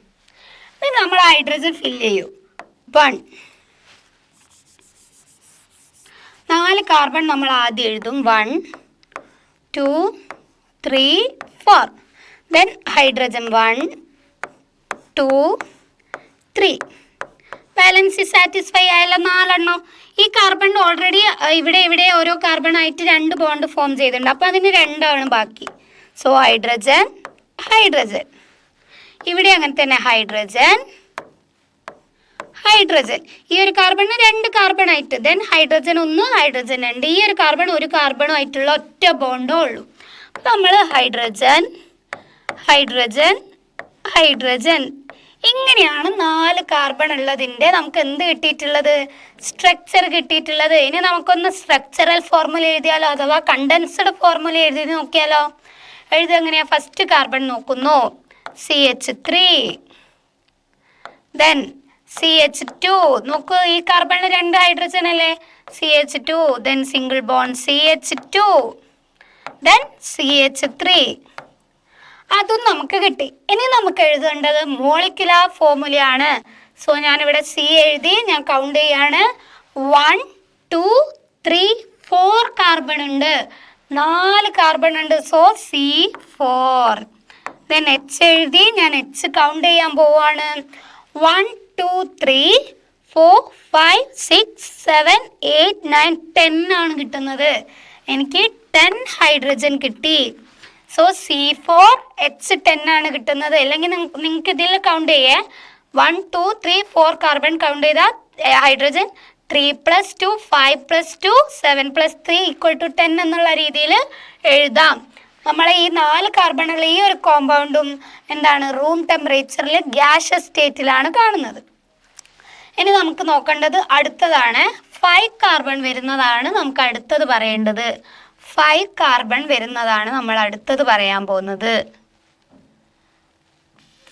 എന്നിട്ട് നമ്മൾ ഹൈഡ്രജൻ ഫില്ല് ചെയ്യും. 1 4 കാർബൺ നമ്മൾ ആദ്യം എഴുതും. 1 2 3 4. Then hydrogen 1 2 3. ബാലൻസ് സാറ്റിസ്ഫൈ ആയല്ലോ 4 എണ്ണം. ഈ കാർബൺ ഓൾറെഡി ഇവിടെ ഓരോ കാർബൺ ആയിട്ട് 2 ബോണ്ട് ഫോം ചെയ്തിട്ടുണ്ട്. അപ്പോൾ അതിന് 2 ആണ് ബാക്കി. So hydrogen hydrogen. ഇവിടെ അങ്ങനെ തന്നെ ഹൈഡ്രജൻ ഹൈഡ്രജൻ. ഈ ഒരു കാർബണിന് 2 കാർബൺ ആയിട്ട്. Then hydrogen 1 hydrogen 2. ഈ ഒരു കാർബൺ ഒരു കാർബണും ആയിട്ടുള്ള ഒറ്റ ബോണ്ടേ ഉള്ളൂ. അപ്പോൾ നമ്മൾ ഹൈഡ്രജൻ ഹൈഡ്രജൻ ഹൈഡ്രജൻ. ഇങ്ങനെയാണ് 4 കാർബൺ ഉള്ളതിൻ്റെ നമുക്ക് എന്ത് കിട്ടിയിട്ടുള്ളത്? സ്ട്രക്ചർ കിട്ടിയിട്ടുള്ളത്. ഇനി നമുക്കൊന്ന് സ്ട്രക്ചറൽ ഫോർമുല എഴുതിയാലോ, അഥവാ കണ്ടൻസ്ഡ് ഫോർമുല എഴുതി നോക്കിയാലോ? എഴുതെങ്ങനെയാണ്? ഫസ്റ്റ് കാർബൺ നോക്കുന്നു, CH3. Then CH2. നോക്കൂ, ഈ കാർബണിന് 2 ഹൈഡ്രജൻ അല്ലേ? CH2. Then single bond CH2. Then CH3. അതും നമുക്ക് കിട്ടി. ഇനി നമുക്ക് എഴുതേണ്ടത് മോളിക്കുലാർ ഫോർമുലയാണ്. സോ ഞാനിവിടെ C എഴുതി, ഞാൻ കൗണ്ട് ചെയ്യാണ്. 1 2 3 4 കാർബൺ ഉണ്ട്. 4 കാർബൺ ഉണ്ട്. So C4. ദെൻ H എഴുതി, ഞാൻ H കൗണ്ട് ചെയ്യാൻ പോവാണ്. 1 2 3 4 5 6 7 8 9 10 ആണ് കിട്ടുന്നത്. എനിക്ക് 10 ഹൈഡ്രജൻ കിട്ടി. സോ C4 H10 ആണ് കിട്ടുന്നത്. അല്ലെങ്കിൽ നിങ്ങൾക്ക് ഇതിൽ കൗണ്ട് ചെയ്യേ 1 2 3 4 കാർബൺ കൗണ്ട് ചെയ്താൽ ഹൈഡ്രജൻ 3 + 2 5 + 2 7 + 3 = 10 എന്നുള്ള രീതിയിൽ എഴുതാം. നമ്മൾ ഈ 4 കാർബണുള്ള ഈ ഒരു കോമ്പൗണ്ടും എന്താണ്, റൂം ടെമ്പറേച്ചറിൽ ഗ്യാഷ്യസ് സ്റ്റേറ്റിലാണ് കാണുന്നത്. ഇനി നമുക്ക് നോക്കേണ്ടത് അടുത്തതാണ്. 5 കാർബൺ വരുന്നതാണ് നമുക്ക് അടുത്തത് പറയേണ്ടത്. 5 കാർബൺ വരുന്നതാണ് നമ്മൾ അടുത്തത് പറയാൻ പോകുന്നത്.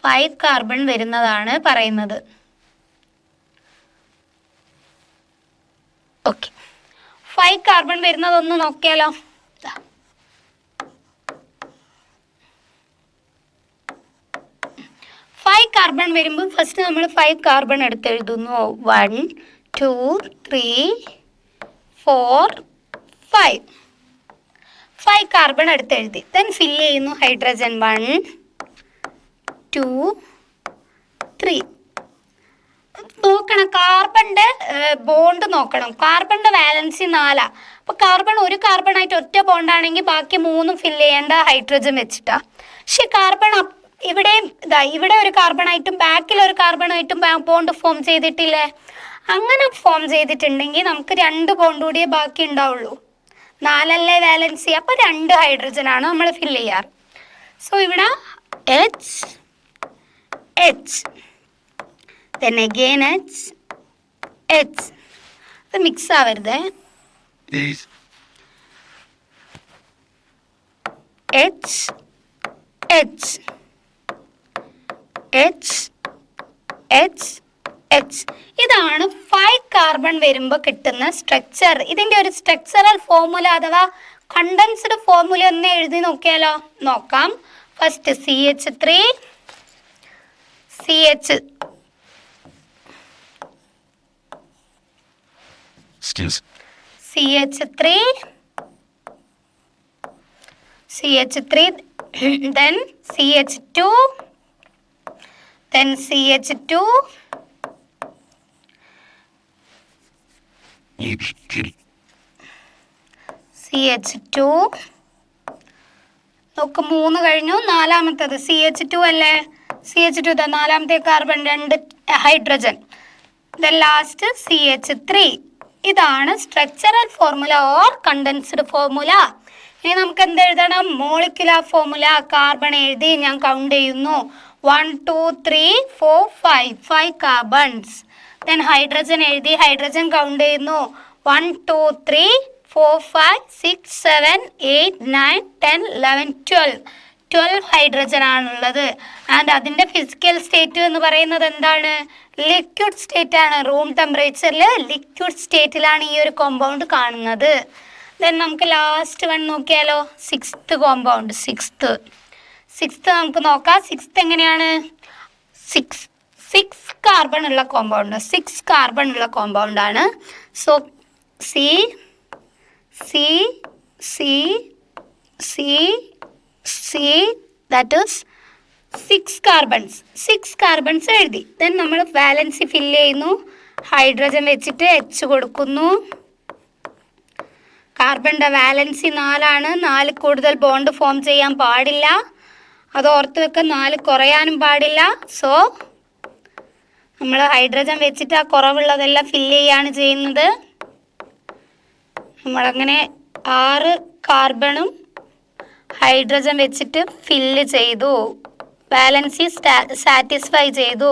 5 കാർബൺ വരുന്നതാണ് പറയുന്നത്. ഓക്കെ, 5 കാർബൺ വരുന്നതൊന്ന് നോക്കിയാലോ. 5 കാർബൺ വരുമ്പോൾ ഫസ്റ്റ് നമ്മൾ 5 കാർബൺ എടുത്ത് എഴുതുന്നു. 1 2 3 4 5. 5 കാർബൺ എടുത്ത് എഴുതി. ദെൻ ഫില്ല് ചെയ്യുന്നു. ഹൈഡ്രജൻ 1 2 3. നോക്കണം, കാർബണിൻ്റെ ബോണ്ട് നോക്കണം. കാർബണിൻ്റെ വാലൻസി 4. അപ്പോൾ കാർബൺ ഒരു കാർബൺ ആയിട്ട് ഒറ്റ ബോണ്ടാണെങ്കിൽ ബാക്കി 3 ഫില്ല് ചെയ്യേണ്ട ഹൈഡ്രജൻ വെച്ചിട്ടാണ്. പക്ഷെ കാർബൺ ഇവിടെ ഒരു കാർബണായിട്ടും ബാക്കിൽ ഒരു കാർബണായിട്ടും ബോണ്ട് ഫോം ചെയ്തിട്ടില്ലേ? അങ്ങനെ ഫോം ചെയ്തിട്ടുണ്ടെങ്കിൽ നമുക്ക് 2 ബോണ്ട് കൂടിയേ ബാക്കി ഉണ്ടാവുള്ളൂ. 4 അല്ലേ വാലൻസി. അപ്പോൾ 2 ഹൈഡ്രജൻ ആണ് നമ്മൾ ഫില്ല് ചെയ്യാറ്. സോ ഇവിടെ H then again H. ഇത് മിക്സ് ആവരുത്. H. ഇതാണ് 5 കാർബൺ വരുമ്പോൾ കിട്ടുന്ന സ്ട്രക്ചർ. ഇതിൻ്റെ ഒരു സ്ട്രക്ചറൽ ഫോർമുല അഥവാ കണ്ടൻസ്ഡ് ഫോർമുല ഒന്ന് എഴുതി നോക്കിയാലോ? നോക്കാം. First CH3 then CH2 then CH2 നോക്ക് 3 കഴിഞ്ഞു. 4-മത്തേത് CH2 അല്ലേ? CH2 4-മത്തെ carbon 2 hydrogen. Then last CH3. ഇതാണ് structural formula or condensed formula. ഇനി നമുക്ക് എന്ത് എഴുതണം? Molecular formula. കാർബൺ എഴുതി, ഞാൻ കൗണ്ട് ചെയ്യുന്നു. 1 2 3 4 5 കാർബൺസ്. ദെൻ ഹൈഡ്രജൻ എഴുതി, ഹൈഡ്രജൻ കൗണ്ട് ചെയ്യുന്നു. 1 2 3 4 5 6 7 8 9 10 11 12 ഹൈഡ്രജൻ ആണുള്ളത്. ആൻഡ് അതിൻ്റെ ഫിസിക്കൽ സ്റ്റേറ്റ് എന്ന് പറയുന്നത് എന്താണ്? ലിക്വിഡ് സ്റ്റേറ്റ് ആണ്. റൂം ടെമ്പറേച്ചറിൽ ലിക്വിഡ് സ്റ്റേറ്റിലാണ് ഈ ഒരു കോമ്പൗണ്ട് കാണുന്നത്. ദെൻ നമുക്ക് ലാസ്റ്റ് വൺ നോക്കിയാലോ? 6th compound. 6th നമുക്ക് നോക്കാം. 6th എങ്ങനെയാണ്? 6 കാർബൺ ഉള്ള കോമ്പൗണ്ട്. 6 കാർബൺ ഉള്ള കോമ്പൗണ്ടാണ്. So C C C C C, that is 6 carbons എഴുതി. ദെൻ നമ്മൾ വാലൻസി ഫില്ല് ചെയ്യുന്നു. ഹൈഡ്രജൻ വെച്ചിട്ട് എച്ച് കൊടുക്കുന്നു. കാർബണിൻ്റെ വാലൻസി 4 ആണ്. 4 കൂടുതൽ ബോണ്ട് ഫോം ചെയ്യാൻ പാടില്ല. അത് ഓർത്ത് വെക്കാൻ, 4 കുറയാനും പാടില്ല. സോ നമ്മൾ ഹൈഡ്രജൻ വെച്ചിട്ട് ആ കുറവുള്ളതെല്ലാം ഫില്ല് ചെയ്യാണ് ചെയ്യുന്നത്. നമ്മളങ്ങനെ 6 കാർബണും ഹൈഡ്രജൻ വെച്ചിട്ട് ഫില്ല് ചെയ്തു. ബാലൻസി സാറ്റിസ്ഫൈ ചെയ്തു.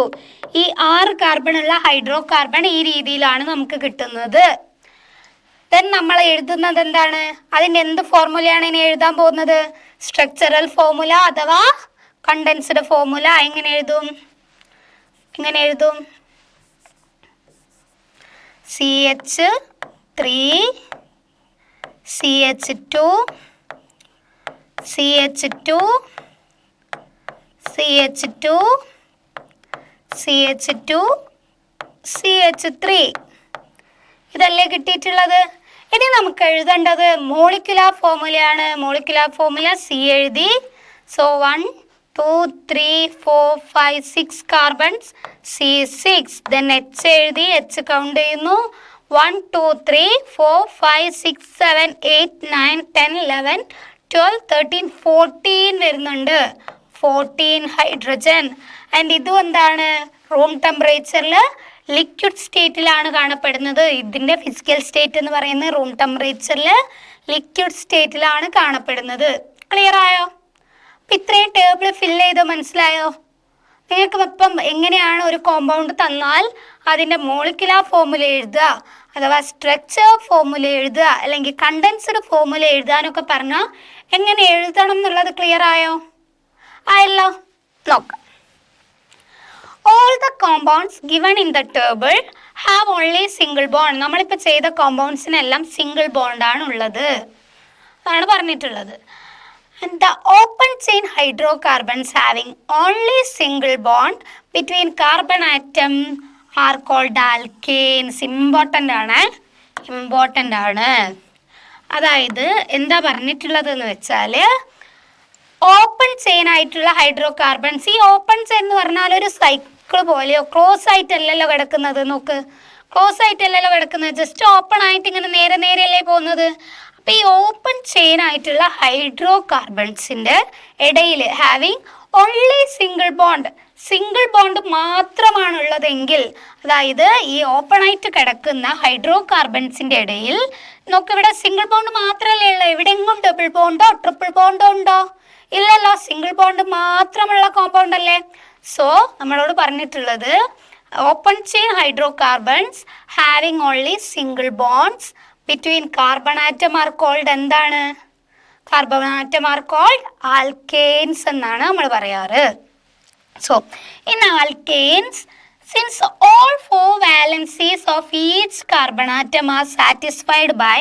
ഈ 6 കാർബണുള്ള ഹൈഡ്രോ കാർബൺ ഈ രീതിയിലാണ് നമുക്ക് കിട്ടുന്നത്. ദെൻ നമ്മൾ എഴുതുന്നത് എന്താണ്? അതിൻ്റെ എന്ത് ഫോർമുലയാണ് ഇനി എഴുതാൻ പോകുന്നത്? സ്ട്രക്ചറൽ ഫോർമുല അഥവാ കണ്ടൻസ്ഡ് ഫോർമുല. എങ്ങനെ എഴുതും? CH3 CH2 CH2 CH2 CH2 CH3 ഇതല്ലേ കിട്ടിയിട്ടുള്ളത്. ഇനി നമുക്ക് എഴുതേണ്ടത് മോളിക്കുലാർ ഫോർമുലയാണ്. മോളിക്കുലാർ ഫോർമുല സി എഴുതി. So 1 2 3 4 5 6 carbons, C6. Then H എഴുതി. എച്ച് കൗണ്ട് ചെയ്യുന്നു. 1 2 3 4 5 6 7 8 9 10 11 12 13 14 വരുന്നുണ്ട്. 14 ഹൈഡ്രജൻ. ആൻഡ് ഇതും എന്താണ്? റൂം ടെമ്പറേച്ചറിൽ ലിക്വിഡ് സ്റ്റേറ്റിലാണ് കാണപ്പെടുന്നത്. ഇതിൻ്റെ ഫിസിക്കൽ സ്റ്റേറ്റ് എന്ന് പറയുന്നത് റൂം ടെമ്പറേച്ചറിൽ ലിക്വിഡ് സ്റ്റേറ്റിലാണ് കാണപ്പെടുന്നത്. ക്ലിയർ ആയോ? അപ്പം ഇത്രയും ടേബിൾ ഫില്ല് ചെയ്ത് മനസ്സിലായോ? നിങ്ങൾക്ക് ഇപ്പം എങ്ങനെയാണ് ഒരു കോമ്പൗണ്ട് തന്നാൽ അതിൻ്റെ മോളിക്കുലാർ ഫോർമുല എഴുതുക, അഥവാ സ്ട്രക്ചർ ഫോർമുല എഴുതുക, അല്ലെങ്കിൽ കണ്ടൻസ്ഡ് ഫോർമുല എഴുതാനൊക്കെ പറഞ്ഞാൽ എങ്ങനെ എഴുതണം എന്നുള്ളത് ക്ലിയർ ആയോ? ആയല്ലോ. നോക്കാം. All the compounds given in the table have only single bond. നമ്മളിപ്പോൾ ചെയ്ത കോമ്പൗണ്ട്സിനെല്ലാം സിംഗിൾ ബോണ്ടാണ് ഉള്ളത്, അതാണ് പറഞ്ഞിട്ടുള്ളത്. And the open chain hydrocarbons having only single bond between carbon atom are called alkanes. Important ആണ്. അതായത് എന്താ പറഞ്ഞിട്ടുള്ളത് എന്ന് വെച്ചാൽ, ഓപ്പൺ ചെയിൻ ആയിട്ടുള്ള ഹൈഡ്രോ കാർബൺസ്, ഈ ഓപ്പൺ ചെയിൻ എന്ന് പറഞ്ഞാൽ ഒരു സൈക്കിൾ പോലെയോ ക്ലോസ് ആയിട്ടല്ലല്ലോ കിടക്കുന്നത്. നോക്ക്, ക്ലോസ് ആയിട്ടല്ലല്ലോ കിടക്കുന്നത്, ജസ്റ്റ് ഓപ്പൺ ആയിട്ട് ഇങ്ങനെ നേരെ നേരെയല്ലേ പോകുന്നത്. അപ്പോൾ ഈ ഓപ്പൺ ചെയിൻ ആയിട്ടുള്ള ഹൈഡ്രോ കാർബൺസിൻ്റെ ഇടയിൽ ഹാവിങ് ഓൺലി സിംഗിൾ ബോണ്ട് മാത്രമാണുള്ളതെങ്കിൽ, അതായത് ഈ ഓപ്പൺ ആയിട്ട് കിടക്കുന്ന ഹൈഡ്രോ കാർബൺസിൻ്റെ ഇടയിൽ നോക്കിവിടെ സിംഗിൾ ബോണ്ട് മാത്രമല്ലേ ഉള്ളൂ. എവിടെയെങ്കിലും ഡബിൾ ബോണ്ടോ ട്രിപ്പിൾ ബോണ്ടോ ഉണ്ടോ? ഇല്ലല്ലോ, സിംഗിൾ ബോണ്ട് മാത്രമുള്ള കോമ്പൗണ്ട് അല്ലേ. സോ നമ്മളോട് പറഞ്ഞിട്ടുള്ളത് open chain hydrocarbons having only single bonds between carbon atom are called എന്താണ്? Carbon atom are called alkanes എന്നാണ് നമ്മൾ പറയാറ്. So in alkanes, since all 4 valencies of each carbon atom are satisfied by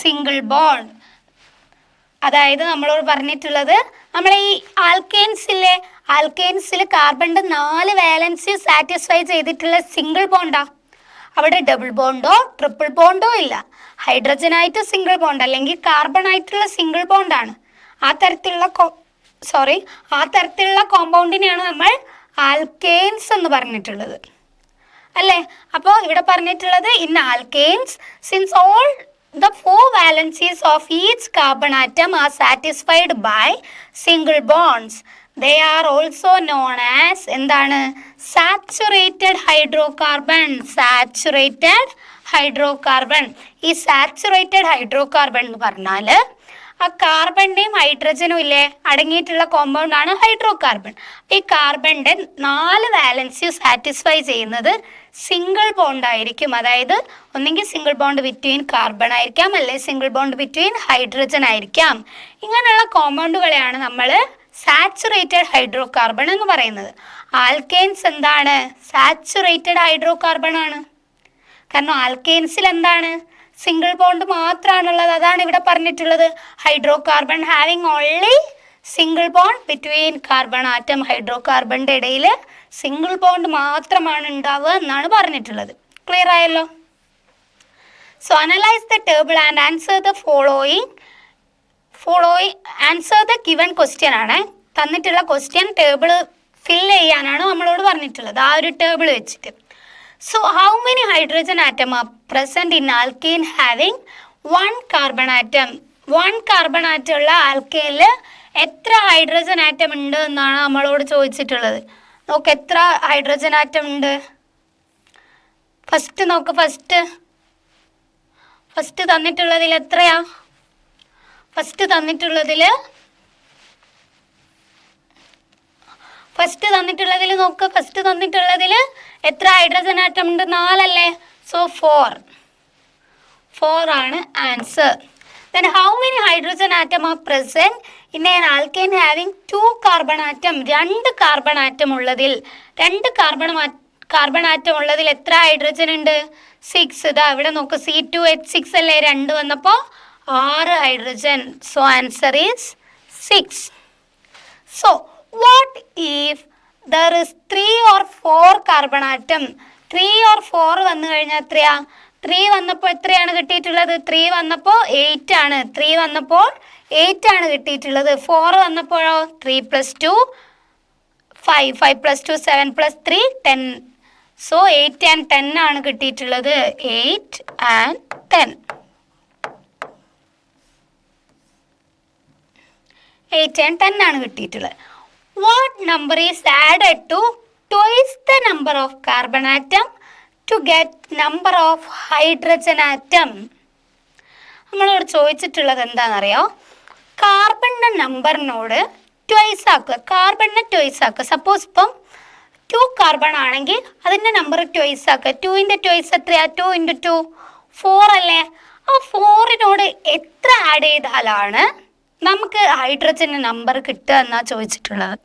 single bond, അതായത് നമ്മളോട് പറഞ്ഞിട്ടുള്ളത് നമ്മൾ ഈ ആൽക്കെയിൻസിൽ കാർബണിൻ്റെ 4 valency satisfy ചെയ്തിട്ടുള്ള സിംഗിൾ ബോണ്ടാ. അവിടെ ഡബിൾ ബോണ്ടോ ട്രിപ്പിൾ ബോണ്ടോ ഇല്ല. ഹൈഡ്രജനായിട്ട് സിംഗിൾ ബോണ്ട് അല്ലെങ്കിൽ കാർബൺ ആയിട്ടുള്ള സിംഗിൾ ബോണ്ടാണ്. ആ തരത്തിലുള്ള കോമ്പൗണ്ടിനെയാണ് നമ്മൾ ആൽക്കെയിൻസ് എന്ന് പറഞ്ഞിട്ടുള്ളത് അല്ലേ. അപ്പോൾ ഇവിടെ പറഞ്ഞിട്ടുള്ളത് in alkanes, since all the 4 valencies of each carbon atom are satisfied by single bonds, they are also known as എന്താണ്? Saturated hydrocarbon. ഈ സാച്ചുറേറ്റഡ് ഹൈഡ്രോകാർബൺ എന്ന് പറഞ്ഞാൽ ആ കാർബണിൻ്റെയും ഹൈഡ്രജനും ഇല്ലേ അടങ്ങിയിട്ടുള്ള കോമ്പൗണ്ടാണ് ഹൈഡ്രോകാർബൺ. ഈ കാർബണിൻ്റെ 4 വാലൻസി സാറ്റിസ്ഫൈ ചെയ്യുന്നത് സിംഗിൾ ബോണ്ട് ആയിരിക്കും. അതായത് ഒന്നെങ്കിൽ സിംഗിൾ ബോണ്ട് ബിറ്റ്വീൻ കാർബൺ ആയിരിക്കാം, അല്ലെങ്കിൽ സിംഗിൾ ബോണ്ട് ബിറ്റ്വീൻ ഹൈഡ്രജൻ ആയിരിക്കാം. ഇങ്ങനെയുള്ള കോമ്പൗണ്ടുകളെയാണ് നമ്മൾ സാച്ചുറേറ്റഡ് ഹൈഡ്രോകാർബൺ എന്ന് പറയുന്നത്. ആൽക്കെയിൻസ് എന്താണ്? സാച്ചുറേറ്റഡ് ഹൈഡ്രോകാർബൺ ആണ്. കാരണം ആൽക്കെയിൻസിൽ എന്താണ്? സിംഗിൾ ബോണ്ട് മാത്രമാണുള്ളത്. അതാണ് ഇവിടെ പറഞ്ഞിട്ടുള്ളത്. Hydrocarbon having only single bond between carbon atom. ഹൈഡ്രോകാർബണിൻ്റെ ഇടയിൽ സിംഗിൾ ബോണ്ട് മാത്രമാണ് ഉണ്ടാവുക എന്നാണ് പറഞ്ഞിട്ടുള്ളത്. ക്ലിയർ ആയല്ലോ. So analyse the table and answer the answer the given question ആണ്. തന്നിട്ടുള്ള ക്വസ്റ്റ്യൻ ടേബിൾ ഫില്ല് ചെയ്യാനാണ് നമ്മളോട് പറഞ്ഞിട്ടുള്ളത്, ആ ഒരു ടേബിൾ വെച്ചിട്ട്. So how many hydrogen atom are present in alkane having 1 carbon atom? 1 carbon atom ഉള്ള ആൽക്കെയിനിൽ എത്ര ഹൈഡ്രജൻ ആറ്റം ഉണ്ട് എന്നാണ് നമ്മളോട് ചോദിച്ചിട്ടുള്ളത്. നോക്ക് എത്ര ഹൈഡ്രജൻ ആറ്റം ഉണ്ട്. ഫസ്റ്റ് നോക്ക്, ഫസ്റ്റ് തന്നിട്ടുള്ളതിൽ എത്രയാ? ഫസ്റ്റ് തന്നിട്ടുള്ളതിൽ നോക്ക്, ഫസ്റ്റ് തന്നിട്ടുള്ളതിൽ എത്ര ഹൈഡ്രജൻ ആറ്റം ഉണ്ട്? 4 അല്ലേ? സോ 4 ആണ് answer. Then how many hydrogen atom are present in an alkane having 2 carbon atom? 2 carbon atom ഉള്ളതിൽ, 2 കാർബൺ ആറ്റം ഉള്ളതിൽ എത്ര ഹൈഡ്രജൻ ഉണ്ട്? 6. ഇതാ ഇവിടെ നോക്ക്, C2H6 അല്ലേ 2 വന്നപ്പോൾ 6 hydrogen. So answer is 6. So what if there is 3 or 4 carbon atom? 3 or 4 വന്നു കഴിഞ്ഞാൽ എത്രയാ? 3 വന്നപ്പോൾ എത്രയാണ് കിട്ടിയിട്ടുള്ളത്? 3 വന്നപ്പോൾ 8 ആണ്. 3 വന്നപ്പോൾ 8 ആണ് കിട്ടിയിട്ടുള്ളത്. 4 വന്നപ്പോഴോ 3 + 2 5, 5 + 2 7 + 3 10. സോ 8 and 10 ആണ് കിട്ടിയിട്ടുള്ളത്. 8 and 10. 8 and 10 ആണ് കിട്ടിയിട്ടുള്ളത്. What number is added to twice the number of carbon atom to get number of hydrogen atom? നമ്മളോട് ചോദിച്ചിട്ടുള്ളത് എന്താണെന്നറിയോ? കാർബണിൻ്റെ നമ്പറിനോട് ട്വൈസ് ആക്കുക, കാർബണിനെ ട്വൈസ് ആക്കുക. സപ്പോസ് ഇപ്പം 2 കാർബൺ ആണെങ്കിൽ അതിൻ്റെ നമ്പർ ട്വൈസ് ആക്കുക. 2ൻ്റെ ട്വൈസ് എത്രയാ? 2 × 2 4 അല്ലേ? ആ 4നോട് എത്ര ആഡ് ചെയ്താലാണ് നമുക്ക് ഹൈഡ്രജൻ്റെ നമ്പർ കിട്ടുക എന്നാണ് ചോദിച്ചിട്ടുള്ളത്.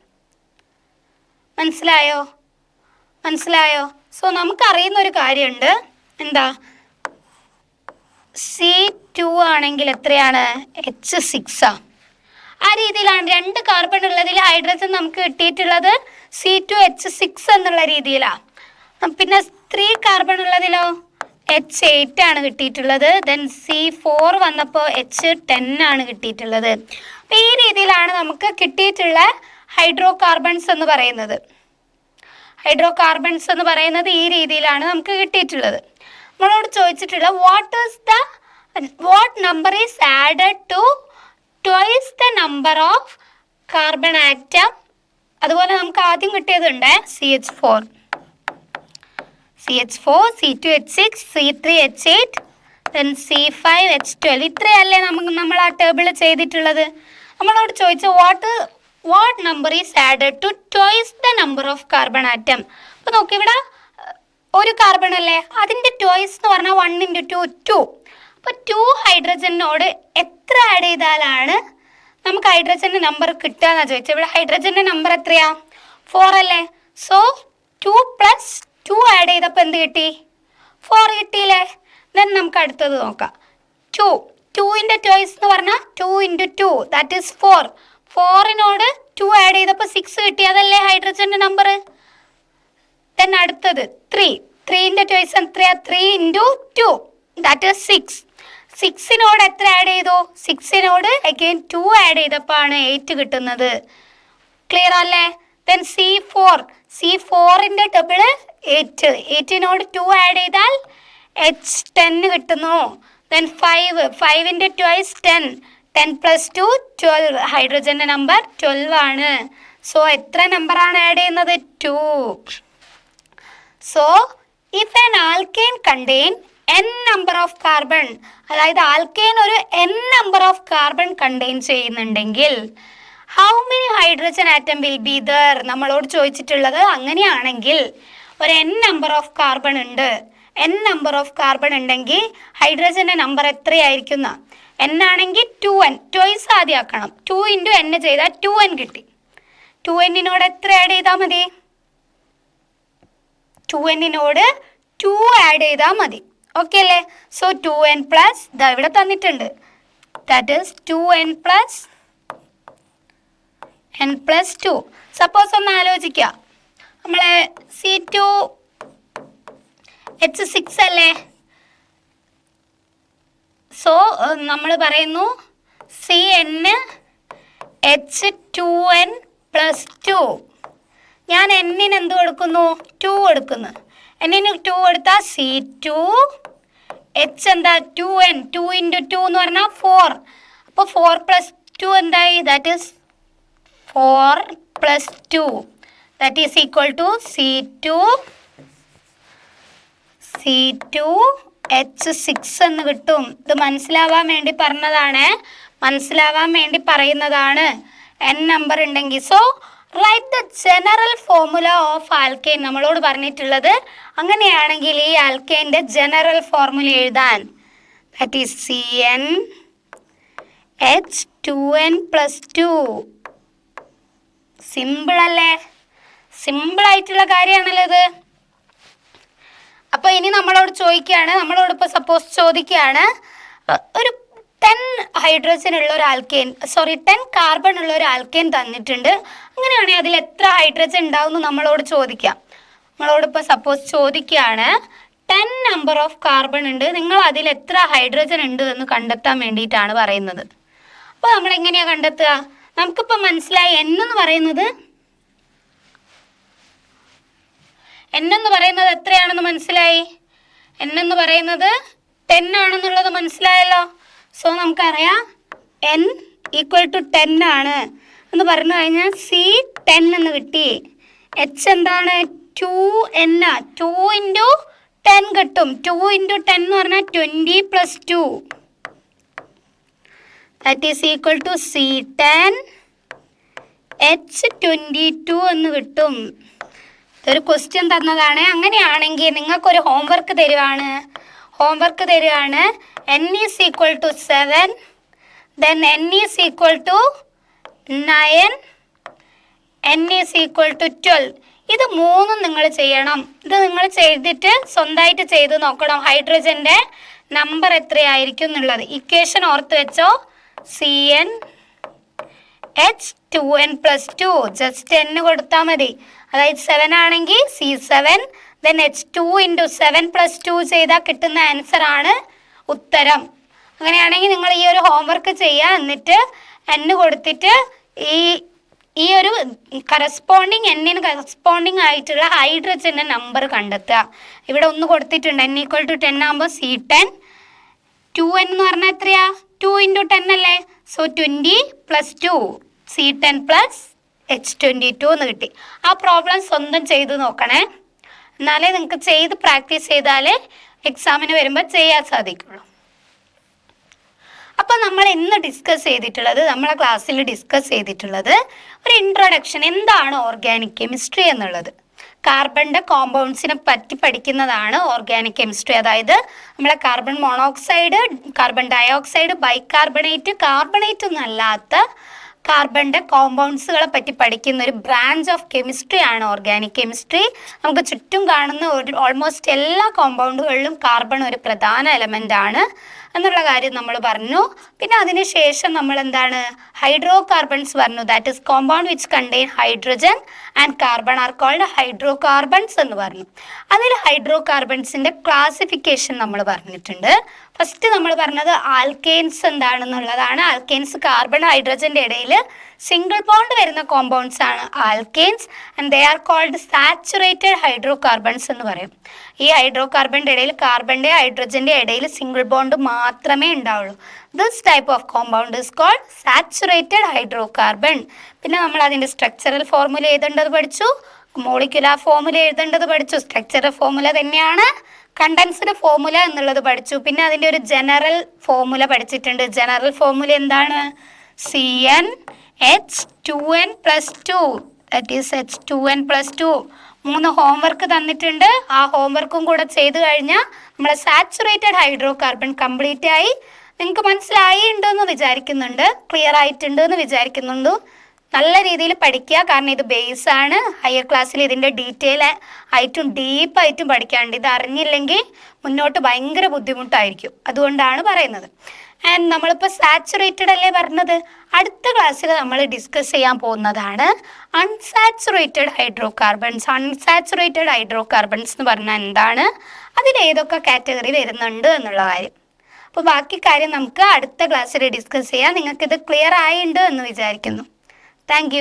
മനസ്സിലായോ? സോ നമുക്കറിയുന്ന ഒരു കാര്യമുണ്ട്, എന്താ? C2 ആണെങ്കിൽ എത്രയാണ്? H6 ആ രീതിയിലാണ് 2 കാർബൺ ഉള്ളതിൽ ഹൈഡ്രജൻ നമുക്ക് കിട്ടിയിട്ടുള്ളത് C2H6 എന്നുള്ള രീതിയിലാണ്. പിന്നെ 3 കാർബൺ ഉള്ളതിലോ H8 ആണ് കിട്ടിയിട്ടുള്ളത്. ദെൻ C4 വന്നപ്പോൾ H10 ആണ് കിട്ടിയിട്ടുള്ളത്. അപ്പോൾ ഈ രീതിയിലാണ് നമുക്ക് കിട്ടിയിട്ടുള്ള ഹൈഡ്രോ കാർബൺസ് എന്ന് പറയുന്നത്. ഈ രീതിയിലാണ് നമുക്ക് കിട്ടിയിട്ടുള്ളത്. നമ്മളോട് ചോദിച്ചിട്ടുള്ള what number is added to twice the number of carbon atom? അതുപോലെ നമുക്ക് ആദ്യം കിട്ടിയതുണ്ട് CH4, C2H6, C3H8, then C5H12. ഇത്രയല്ലേ നമ്മൾ ആ ടേബിൾ ചെയ്തിട്ടുള്ളത്. നമ്മളോട് ചോദിച്ച what number is added to twice the number of carbon atom? അപ്പോൾ നോക്കി, ഇവിടെ ഒരു കാർബൺ അല്ലേ, അതിൻ്റെ ട്വൈസ് എന്ന് പറഞ്ഞാൽ 1 × 2 2. അപ്പോൾ 2 ഹൈഡ്രജനോട് എത്ര ആഡ് ചെയ്താലാണ് നമുക്ക് ഹൈഡ്രജൻ്റെ നമ്പർ കിട്ടുക എന്നാണ് ചോദിച്ചത്. ഇവിടെ ഹൈഡ്രജൻ്റെ നമ്പർ എത്രയാ? 4 അല്ലേ? സോ 2 + 2 ആഡ് ചെയ്തപ്പോൾ എന്ത് കിട്ടി? 4 കിട്ടിയില്ലേ? ദെൻ നമുക്ക് അടുത്തത് നോക്കാം. 2ൻ്റെ ട്വൈസ് എന്ന് പറഞ്ഞാൽ 2 × 2 ദാറ്റ് ഈസ് 4. 4നോട് 2 ആഡ് ചെയ്തപ്പോൾ 6 കിട്ടി, അതല്ലേ ഹൈഡ്രജൻ്റെ നമ്പർ. ദെൻ അടുത്തത് 3ൻ്റെ ട്വൈസ് എത്രയാ? 3 × 2 ദാറ്റ് ഈസ് 6. 6നോട് എത്ര ആഡ് ചെയ്തു? 6നോട് അഗെയിൻ 2 ആഡ് ചെയ്തപ്പോൾ ആണ് 8 കിട്ടുന്നത്. ക്ലിയർ അല്ലേ? ദെൻ C4ൻ്റെ ഡബിൾ 8. 8നോട് 2 ആഡ് ചെയ്താൽ H10 കിട്ടുന്നു. ദെൻ 5ൻ്റെ ട്വൈസ് 10. 10 + 2 12. ഹൈഡ്രജൻ്റെ നമ്പർ 12 ആണ്. സോ എത്ര നമ്പറാണ് ആഡ് ചെയ്യുന്നത്? 2. So if an alkane contain n number of carbon, അതായത് ആൽക്കെയിൻ ഒരു n number of carbon contain ചെയ്യുന്നുണ്ടെങ്കിൽ how many hydrogen atom will be there? നമ്മളോട് ചോദിച്ചിട്ടുള്ളത് അങ്ങനെയാണെങ്കിൽ ഒരു n നമ്പർ ഓഫ് കാർബൺ ഉണ്ട്. n നമ്പർ ഓഫ് കാർബൺ ഉണ്ടെങ്കിൽ ഹൈഡ്രജൻ്റെ നമ്പർ എത്രയായിരിക്കും? n ആണെങ്കിൽ 2n, ട്വൈസ് ആദ്യം ആക്കണം. 2 × n ചെയ്താൽ 2n കിട്ടി. 2nനോട് എത്ര ആഡ് ചെയ്താൽ മതി? 2nനോട് 2 ആഡ് ചെയ്താൽ മതി. ഓക്കെ അല്ലേ? സോ 2n പ്ലസ് ഇതാ ഇവിടെ തന്നിട്ടുണ്ട്, that is 2n + n + 2. Suppose ഒന്ന് ആലോചിക്കുക, നമ്മളെ C2H6 അല്ലേ, സോ നമ്മൾ പറയുന്നു CnH2n+2. ഞാൻ എന്നിന് എന്ത് കൊടുക്കുന്നു? 2 കൊടുക്കുന്നു. എന്നിന് 2 കൊടുത്താൽ C2, H എന്താ? 2n. 2 × 2 എന്ന് പറഞ്ഞാൽ 4. അപ്പോൾ 4 + 2 എന്തായി? That is 4 + 2. That is equal to C2H6 എന്ന് കിട്ടും. ഇത് മനസ്സിലാവാൻ വേണ്ടി പറഞ്ഞതാണ്, മനസ്സിലാവാൻ വേണ്ടി പറയുന്നതാണ്. n നമ്പർ ഉണ്ടെങ്കിൽ. So write the general formula of alkane നമ്മളോട് പറഞ്ഞിട്ടുള്ളത്. അങ്ങനെയാണെങ്കിൽ ഈ ആൽക്കെയിൻ്റെ ജനറൽ ഫോർമുല എഴുതാൻ, ദാറ്റ് ഈസ് CnH2n+2. സിമ്പിൾ അല്ലേ? സിമ്പിളായിട്ടുള്ള കാര്യമാണല്ലോ ഇത്. അപ്പോൾ ഇനി നമ്മളോട് ചോദിക്കുകയാണ്, നമ്മളോട് ഇപ്പോൾ സപ്പോസ് ചോദിക്കുകയാണ്, ഒരു 10 ഹൈഡ്രജൻ ഉള്ള ഒരു ആൽക്കെയിൻ 10 കാർബൺ ഉള്ള ഒരു ആൽക്കെയിൻ തന്നിട്ടുണ്ട്. അങ്ങനെയാണെങ്കിൽ അതിൽ എത്ര ഹൈഡ്രജൻ ഉണ്ടാവും എന്ന് നമ്മളോട് ചോദിക്കാം. നമ്മളോട് ഇപ്പോൾ സപ്പോസ് ചോദിക്കുകയാണ് 10 നമ്പർ ഓഫ് കാർബൺ ഉണ്ട്, നിങ്ങൾ അതിൽ എത്ര ഹൈഡ്രജൻ ഉണ്ട് എന്ന് കണ്ടെത്താൻ വേണ്ടിയിട്ടാണ് പറയുന്നത്. അപ്പോൾ നമ്മൾ എങ്ങനെയാണ് കണ്ടെത്തുക? നമുക്കിപ്പോൾ മനസ്സിലായി എന്ന് പറയുന്നത് എത്രയാണെന്ന് മനസ്സിലായി. എന്ന് പറയുന്നത് 10 ആണെന്നുള്ളത് മനസ്സിലായല്ലോ. സോ നമുക്കറിയാം n = 10 ആണ് എന്ന് പറഞ്ഞു കഴിഞ്ഞാൽ C10 എന്ന് കിട്ടി. H എന്താണ്? 2n. 2 × 10 കിട്ടും. 2 × 10 എന്ന് പറഞ്ഞാൽ 20 + 2. That is equal to C10 H22 എന്ന് കിട്ടും. ഇതൊരു ക്വസ്റ്റ്യൻ തന്നതാണ്. അങ്ങനെയാണെങ്കിൽ നിങ്ങൾക്കൊരു homework തരുവാണ്. n is equal to 7, then n is equal to 9, n is equal to 12. ഇത് മൂന്നും നിങ്ങൾ ചെയ്യണം. ഇത് നിങ്ങൾ ചെയ്തിട്ട് സ്വന്തമായിട്ട് ചെയ്ത് നോക്കണം ഹൈഡ്രജൻ്റെ നമ്പർ എത്രയായിരിക്കും എന്നുള്ളത്. ഇക്വേഷൻ ഓർത്ത് വെച്ചോ. CnH2n+2 ജസ്റ്റ് n കൊടുത്താൽ മതി. അതായത് 7 ആണെങ്കിൽ C7, then H2 × 7 + 2 ചെയ്താൽ കിട്ടുന്ന ആൻസർ ആണ് ഉത്തരം. അങ്ങനെയാണെങ്കിൽ നിങ്ങൾ ഈ ഒരു ഹോംവർക്ക് ചെയ്യുക. എന്നിട്ട് n കൊടുത്തിട്ട് ഈ ഒരു എന്നിന് കറസ്പോണ്ടിങ് ആയിട്ടുള്ള ഹൈഡ്രജൻ്റെ നമ്പർ കണ്ടെത്തുക. ഇവിടെ ഒന്ന് കൊടുത്തിട്ടുണ്ട്. n = 10 ആകുമ്പോൾ C10. 2n എന്ന് പറഞ്ഞാൽ എത്രയാ? 2 × 10 അല്ലേ? സോ 20 + 2 C10 + H22 എന്ന് കിട്ടി. ആ പ്രോബ്ലം സ്വന്തം ചെയ്ത് നോക്കണേ. എന്നാലേ നിങ്ങൾക്ക് ചെയ്ത് പ്രാക്ടീസ് ചെയ്താലേ എക്സാമിന് വരുമ്പോൾ ചെയ്യാൻ സാധിക്കുള്ളൂ. അപ്പോൾ നമ്മൾ ഇന്ന് നമ്മളെ ക്ലാസ്സിൽ ഡിസ്കസ് ചെയ്തിട്ടുള്ളത് ഒരു ഇൻട്രൊഡക്ഷൻ, എന്താണ് ഓർഗാനിക് കെമിസ്ട്രി എന്നുള്ളത്. കാർബണിൻ്റെ കോമ്പൗണ്ട്സിനെ പറ്റി പഠിക്കുന്നതാണ് ഓർഗാനിക് കെമിസ്ട്രി. അതായത് നമ്മളെ carbon monoxide, carbon dioxide, bicarbonate, carbonate ഒന്നും അല്ലാത്ത കാർബണിൻ്റെ കോമ്പൗണ്ട്സുകളെ പറ്റി പഠിക്കുന്ന ഒരു ബ്രാഞ്ച് ഓഫ് കെമിസ്ട്രി ആണ് ഓർഗാനിക് കെമിസ്ട്രി. നമുക്ക് ചുറ്റും കാണുന്ന ഓൾമോസ്റ്റ് എല്ലാ കോമ്പൗണ്ടുകളിലും കാർബൺ ഒരു പ്രധാന എലമെൻ്റ് ആണ് എന്നുള്ള കാര്യം നമ്മൾ പറഞ്ഞു. പിന്നെ അതിനുശേഷം നമ്മൾ എന്താണ് ഹൈഡ്രോ കാർബൺസ് പറഞ്ഞു. That is compound which contain hydrogen and carbon are called hydro carbons എന്ന് പറഞ്ഞു. അതിൽ ഹൈഡ്രോ കാർബൺസിൻ്റെ ക്ലാസിഫിക്കേഷൻ നമ്മൾ പറഞ്ഞിട്ടുണ്ട്. ഫസ്റ്റ് നമ്മൾ പറഞ്ഞത് ആൽക്കെയിൻസ് എന്താണെന്നുള്ളതാണ്. ആൽക്കെയിൻസ് കാർബൺ ഹൈഡ്രജൻ്റെ ഇടയിൽ സിംഗിൾ ബോണ്ട് വരുന്ന കോമ്പൗണ്ട്സ് ആണ് alkanes, and they are called saturated hydro carbons എന്ന് പറയും. ഈ ഹൈഡ്രോ കാർബണിൻ്റെ ഇടയിൽ കാർബണിൻ്റെ ഹൈഡ്രജൻ്റെ ഇടയിൽ സിംഗിൾ ബോണ്ട് മാത്രമേ ഉണ്ടാവുള്ളൂ. This type of compound is called saturated hydro carbon. പിന്നെ നമ്മൾ അതിൻ്റെ സ്ട്രക്ചറൽ ഫോർമുല എഴുതേണ്ടത് പഠിച്ചു, മോളിക്യുലാർ ഫോർമുല എഴുതേണ്ടത് പഠിച്ചു. സ്ട്രക്ചറൽ ഫോർമുല തന്നെയാണ് കണ്ടൻസ്ഡ് ഫോർമുല എന്നുള്ളത് പഠിച്ചു. പിന്നെ അതിൻ്റെ ഒരു ജനറൽ ഫോർമുല പഠിച്ചിട്ടുണ്ട്. ജനറൽ ഫോർമുല എന്താണ്? CnH2n+2. That is H2n+2. 3 homework തന്നിട്ടുണ്ട്. ആ ഹോംവർക്കും കൂടെ ചെയ്ത് കഴിഞ്ഞാൽ നമ്മളെ സാച്ചുറേറ്റഡ് ഹൈഡ്രോ കാർബൺ കംപ്ലീറ്റ് ആയി. നിങ്ങൾക്ക് മനസ്സിലായി ഉണ്ടെന്ന് വിചാരിക്കുന്നുണ്ട്, ക്ലിയർ ആയിട്ടുണ്ട് എന്ന് വിചാരിക്കുന്നുണ്ട്. നല്ല രീതിയിൽ പഠിക്കുക, കാരണം ഇത് ബേസ് ആണ്. ഹയർ ക്ലാസ്സിൽ ഇതിൻ്റെ ഡീറ്റെയിൽ ആയിട്ടും ഡീപ്പായിട്ടും പഠിക്കാണ്ട്. ഇത് അറിഞ്ഞില്ലെങ്കിൽ മുന്നോട്ട് ഭയങ്കര ബുദ്ധിമുട്ടായിരിക്കും. അതുകൊണ്ടാണ് പറയുന്നത്. ആൻഡ് നമ്മളിപ്പോൾ സാച്ചുറേറ്റഡ് അല്ലേ പറഞ്ഞത്. അടുത്ത ക്ലാസ്സിൽ നമ്മൾ ഡിസ്കസ് ചെയ്യാൻ പോകുന്നതാണ് unsaturated hydro carbons. Unsaturated hydro carbons എന്ന് പറഞ്ഞാൽ എന്താണ്, അതിൽ ഏതൊക്കെ കാറ്റഗറി വരുന്നുണ്ട് എന്നുള്ള കാര്യം. അപ്പോൾ ബാക്കി കാര്യം നമുക്ക് അടുത്ത ക്ലാസ്സിൽ ഡിസ്കസ് ചെയ്യാം. നിങ്ങൾക്കിത് ക്ലിയർ ആയിട്ടുണ്ട് എന്ന് വിചാരിക്കുന്നു. താങ്ക്